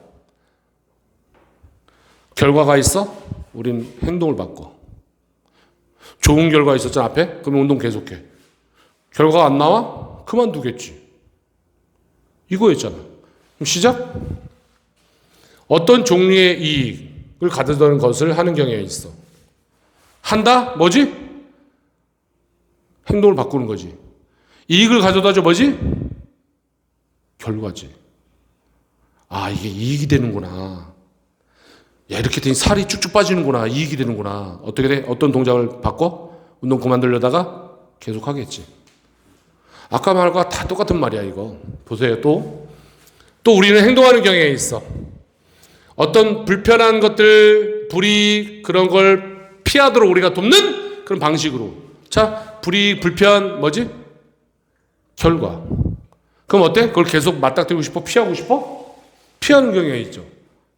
결과가 있어? 우린 행동을 바꿔. 좋은 결과 있었잖아 앞에? 그러면 운동 계속해. 결과가 안 나와? 그만두겠지. 이거였잖아. 그럼 시작? 어떤 종류의 이익을 가져다는 것을 하는 경향이 있어. 한다? 뭐지? 행동을 바꾸는 거지. 이익을 가져다줘 뭐지? 결과지. 아, 이게 이익이 되는구나. 야, 이렇게 되니 살이 쭉쭉 빠지는구나. 이익이 되는구나. 어떻게 돼? 어떤 동작을 바꿔? 운동 그만두려다가 계속 하겠지. 아까 말과 다 똑같은 말이야, 이거. 보세요, 또 우리는 행동하는 경향이 있어. 어떤 불편한 것들, 불이익, 그런 걸 피하도록 우리가 돕는 그런 방식으로. 자, 불이익, 불편, 뭐지? 결과. 그럼 어때? 그걸 계속 맞닥뜨리고 싶어? 피하고 싶어? 피하는 경향이 있죠.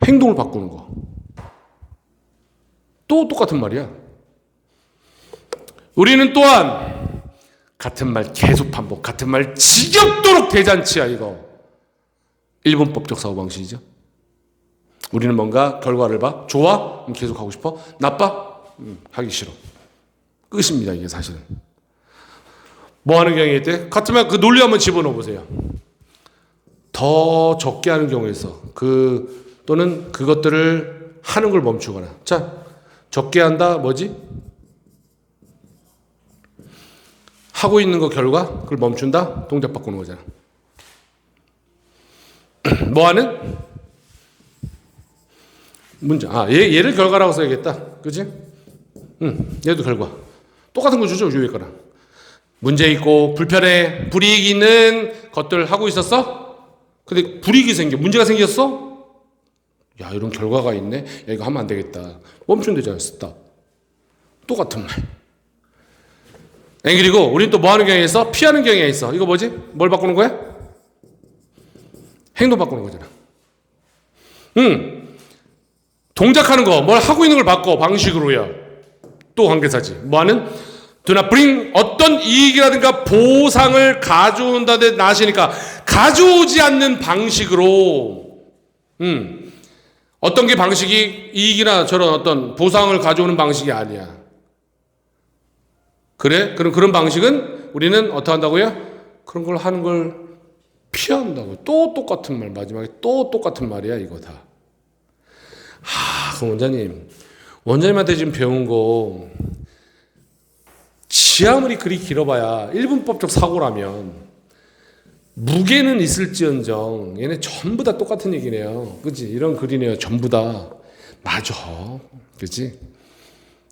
행동을 바꾸는 거. 또 똑같은 말이야. 우리는 또한 같은 말 계속 반복, 같은 말 지겹도록 대잔치야, 이거. 일본법적 사고방식이죠. 우리는 뭔가 결과를 봐. 좋아? 그럼 계속 하고 싶어? 나빠? 하기 싫어. 끝입니다, 이게 사실은. 뭐 하는 경향이 있대? 같은 말 그 논리 한번 집어넣어 보세요. 더 적게 하는 경우에 있어. 또는 그것들을 하는 걸 멈추거나. 자, 적게 한다 뭐지? 하고 있는 거 결과 그걸 멈춘다? 동작 바꾸는 거잖아. 뭐 하는? 문제. 얘를 결과라고 써야겠다. 그치? 얘도 결과. 똑같은 거 주죠, 위에 거랑. 문제 있고 불편해, 불이익이 있는 것들 하고 있었어? 근데 불이익이 생겨, 문제가 생겼어? 야, 이런 결과가 있네? 야, 이거 하면 안 되겠다. 멈추면 되잖아, 스탑. 똑같은 말. 그리고 우린 또 뭐 하는 경향이 있어? 피하는 경향이 있어. 이거 뭐지? 뭘 바꾸는 거야? 행동 바꾸는 거잖아. 동작하는 거, 뭘 하고 있는 걸 바꿔, 방식으로요. 또 관계사지. 뭐 하는? Do not bring 어떤 이익이라든가 보상을 가져온다는 나시니까 가져오지 않는 방식으로 어떤 게 방식이 이익이나 저런 어떤 보상을 가져오는 방식이 아니야. 그래? 그럼 그런 방식은 우리는 어떻게 한다고요? 그런 걸 하는 걸 피한다고. 또 똑같은 말, 마지막에 또 똑같은 말이야, 이거 다. 그럼 원장님한테 지금 배운 거 아무리 글이 길어봐야 일분법적 사고라면 무게는 있을지언정 얘네 전부 다 똑같은 얘기네요. 그치? 이런 글이네요. 전부 다. 맞아. 그치?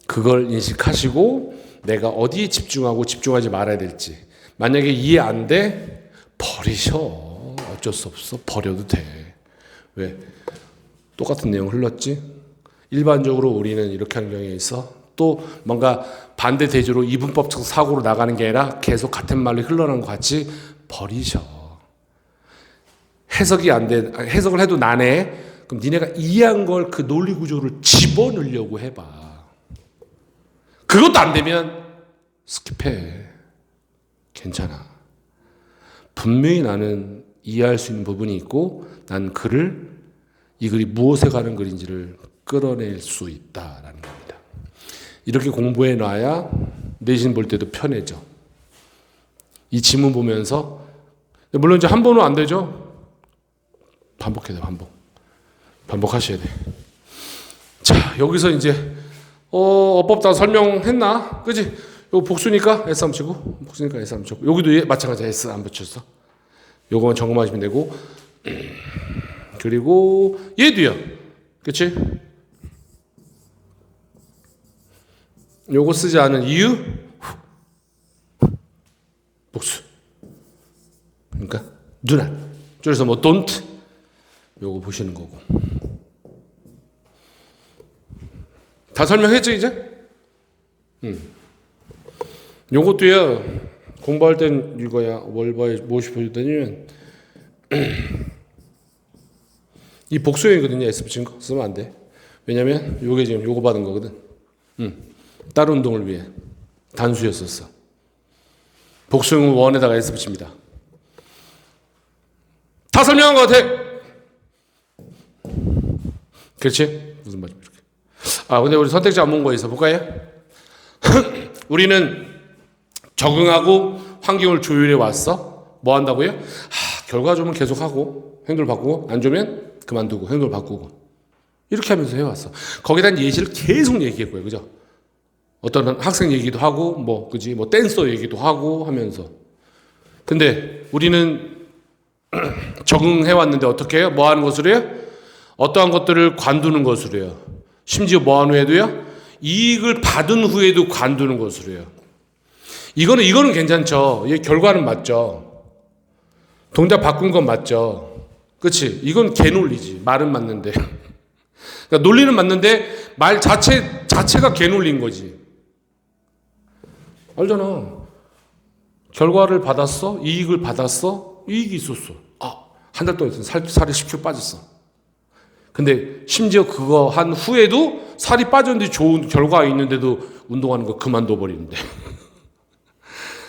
그걸 인식하시고 내가 어디에 집중하고 집중하지 말아야 될지. 만약에 이해 안 돼? 버리셔. 어쩔 수 없어. 버려도 돼. 왜? 똑같은 내용 흘렀지? 일반적으로 우리는 이렇게 하는 경향이 있어. 또 뭔가 반대 대조로 이분법적 사고로 나가는 게 아니라 계속 같은 말로 흘러나는 것 같이 버리셔. 해석이 안 돼. 해석을 해도 나네. 그럼 니네가 이해한 걸 그 논리 구조를 집어넣으려고 해봐. 그것도 안 되면 스킵해. 괜찮아. 분명히 나는 이해할 수 있는 부분이 있고 난 이 글이 무엇에 가는 글인지를 끌어낼 수 있다라는 겁니다. 이렇게 공부해 놔야 내신 볼 때도 편해져. 이 지문 보면서 물론 이제 한 번은 안 되죠. 반복해서 반복. 반복하셔야 돼. 자, 여기서 이제 어법 다 설명했나? 그지? 요거 복수니까 S 한번 치고, 복수니까 S 한번 치고, 여기도 마찬가지야. S 안 붙였어. 요거만 점검하시면 되고, 그리고 얘도요. 그치? 요거 쓰지 않은 이유? 복수. 그러니까 do not. 줄여서 뭐 don't. 요거 보시는 거고. 다 설명했죠 이제? 요것도요. 공부할 땐 이거야. 뭘 봐야 무엇이 보여주냐면 이 복수형이거든요. S 붙인 거 쓰면 안 돼. 왜냐면 요게 지금 요거 받은 거거든. 다른 운동을 위해 단수였었어. 복수형은 원에다가 S 붙입니다. 다 설명한 것 같아. 그렇지? 무슨 말이야 이렇게. 근데 우리 선택지 안 본 거 있어 볼까요? 우리는 적응하고 환경을 조율해 왔어. 뭐 한다고요? 결과 좋으면 계속하고 행동을 바꾸고 안 좋으면 그만두고 행동을 바꾸고 이렇게 하면서 해왔어. 거기에 대한 예시를 계속 얘기했고요. 그죠? 어떤 학생 얘기도 하고 뭐 그지? 뭐 댄서 얘기도 하고 하면서. 근데 우리는 적응해 왔는데 어떻게 해요? 뭐 하는 것으로 해요? 어떠한 것들을 관두는 것으로 해요. 심지어 뭐 하는 후에도요? 이익을 받은 후에도 관두는 것으로 해요. 이거는 괜찮죠. 얘 결과는 맞죠. 동작 바꾼 건 맞죠. 그치? 이건 개논리지. 말은 맞는데. 그러니까 논리는 맞는데 말 자체가 개논리인 거지. 알잖아. 결과를 받았어? 이익을 받았어? 이익이 있었어. 한 달 동안 살이 10kg 빠졌어. 근데 심지어 그거 한 후에도 살이 빠졌는데 좋은 결과가 있는데도 운동하는 거 그만둬 버리는데.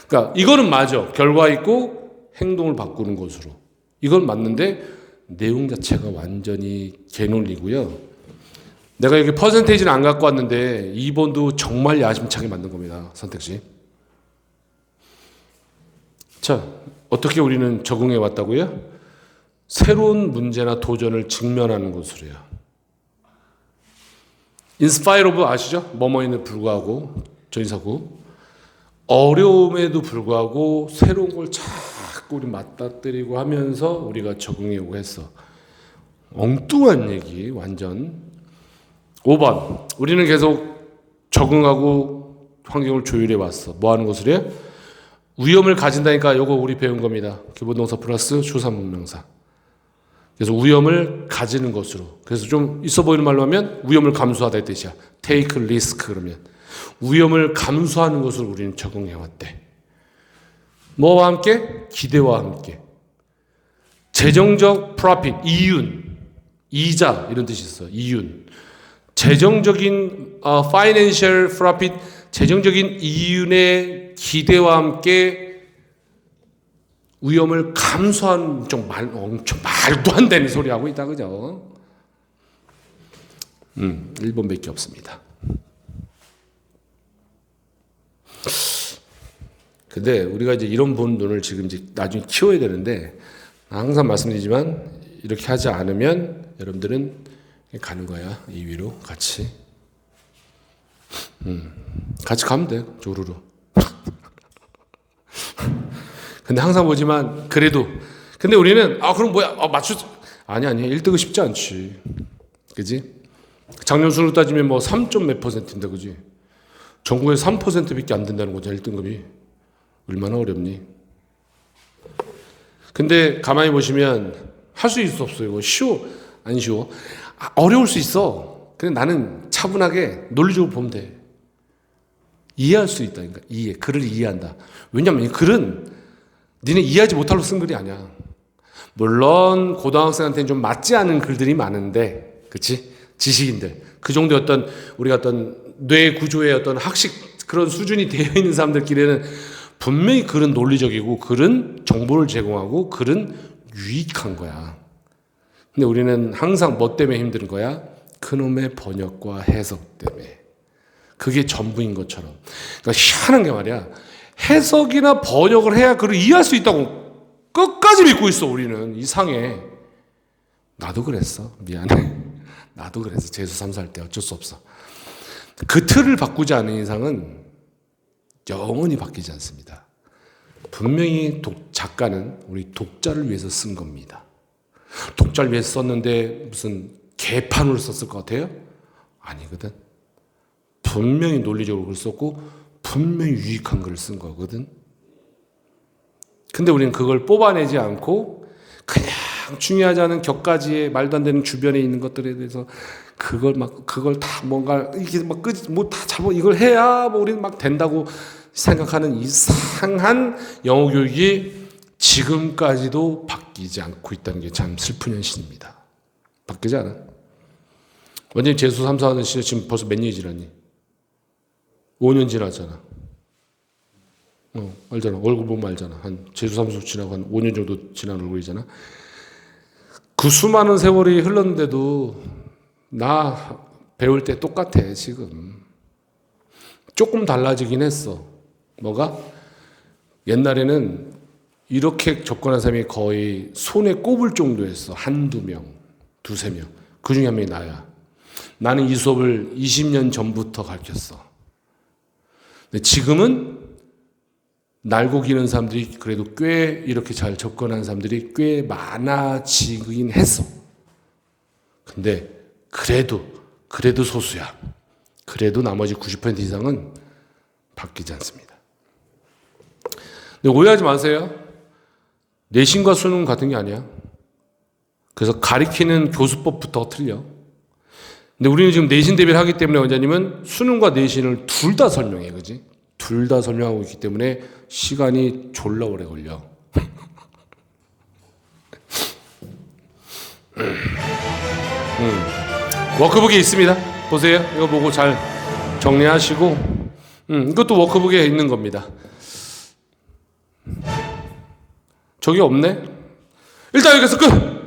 그러니까 이거는 맞아. 결과 있고 행동을 바꾸는 것으로. 이건 맞는데 내용 자체가 완전히 개논리고요. 내가 여기 퍼센테이지는 안 갖고 왔는데 2번도 정말 야심차게 만든 겁니다. 선택지. 자, 어떻게 우리는 적응해 왔다고요? 새로운 문제나 도전을 직면하는 것으로요. 인스파이어 오브 아시죠? 뭐뭐에는 불구하고 전사구 어려움에도 불구하고 새로운 걸 자꾸 우리 맞닥뜨리고 하면서 우리가 적응해 오고 했어. 엉뚱한 얘기 완전. 5번 우리는 계속 적응하고 환경을 조율해 왔어. 뭐 하는 것으로요? 위험을 가진다니까 요거 우리 배운 겁니다. 기본동사 플러스 주사문명사. 그래서 위험을 가지는 것으로. 그래서 좀 있어 보이는 말로 하면 위험을 감수하다의 뜻이야. take risk 그러면. 위험을 감수하는 것으로 우리는 적응해왔대. 뭐와 함께? 기대와 함께. 재정적 profit, 이윤, 이자 이런 뜻이 있어. 이윤. 재정적인 financial profit, 재정적인 이윤의 기대와 함께 위험을 감수한 엄청 말도 안 되는 소리 하고 있다 그죠? 1번밖에 없습니다. 근데 우리가 이제 이런 본론을 지금 이제 나중에 키워야 되는데 항상 말씀드리지만 이렇게 하지 않으면 여러분들은 가는 거야. 이 위로 같이. 같이 가면 돼. 조르르. 근데 항상 보지만 그래도 근데 우리는 그럼 뭐야 아니 1등은 쉽지 않지. 그지? 작년 수로 따지면 뭐 3점 몇 %인데 그지? 전국에 3%밖에 안 된다는 거죠. 1등급이 얼마나 어렵니? 근데 가만히 보시면 할 수 있어 없어요? 이거 쉬워? 안 쉬워? 어려울 수 있어. 근데 나는 차분하게 논리적으로 보면 돼. 이해할 수 있다니까. 글을 이해한다. 왜냐면 이 글은 니네 이해하지 못하려고 쓴 글이 아니야. 물론 고등학생한테는 좀 맞지 않은 글들이 많은데, 그치? 지식인들. 그 정도의 우리가 뇌 구조의 학식 그런 수준이 되어 있는 사람들끼리는 분명히 글은 논리적이고, 글은 정보를 제공하고, 글은 유익한 거야. 근데 우리는 항상 뭐 때문에 힘든 거야? 그놈의 번역과 해석 때문에. 그게 전부인 것처럼. 그러니까 희한한 게 말이야. 해석이나 번역을 해야 그걸 이해할 수 있다고 끝까지 믿고 있어, 우리는. 이상해. 나도 그랬어. 미안해. 나도 그래서 재수 삼수할 때 어쩔 수 없어. 그 틀을 바꾸지 않는 이상은 영원히 바뀌지 않습니다. 분명히 작가는 우리 독자를 위해서 쓴 겁니다. 독자를 위해서 썼는데 무슨 개판으로 썼을 것 같아요? 아니거든. 분명히 논리적으로 글 썼고 분명히 유익한 글을 쓴 거거든. 근데 우리는 그걸 뽑아내지 않고 그냥 중요하지 않은 격가지에 말도 안 되는 주변에 있는 것들에 대해서 그걸 다 뭔가 이게 막 뭐 다 잘못 이걸 해야 뭐 우리는 막 된다고 생각하는 이상한 영어 교육이 지금까지도 바뀌지 않고 있다는 게 참 슬픈 현실입니다. 바뀌지 않아. 원장님 재수 3, 4하는 시절 지금 벌써 몇 년이 지났니? 5년 지났잖아. 알잖아. 얼굴 보면 알잖아. 한 재수 3수 지나고 한 5년 정도 지난 얼굴이잖아. 그 수많은 세월이 흘렀는데도 나 배울 때 똑같아 지금. 조금 달라지긴 했어. 뭐가? 옛날에는 이렇게 접근한 사람이 거의 손에 꼽을 정도였어. 한두 명, 두세 명. 그 중에 한 명이 나야. 나는 이 수업을 20년 전부터 가르쳤어. 근데 지금은 날고 기는 사람들이 그래도 꽤 이렇게 잘 접근하는 사람들이 꽤 많아지긴 했어. 근데 그래도 소수야. 그래도 나머지 90% 이상은 바뀌지 않습니다. 근데 오해하지 마세요. 내신과 수능 같은 게 아니야. 그래서 가리키는 교수법부터 틀려. 근데 우리는 지금 내신 대비를 하기 때문에 원장님은 수능과 내신을 둘 다 설명해. 그지? 둘 다 설명하고 있기 때문에 시간이 졸라 오래 걸려. 워크북에 있습니다. 보세요. 이거 보고 잘 정리하시고 이것도 워크북에 있는 겁니다. 저기 없네? 일단 여기서 끝!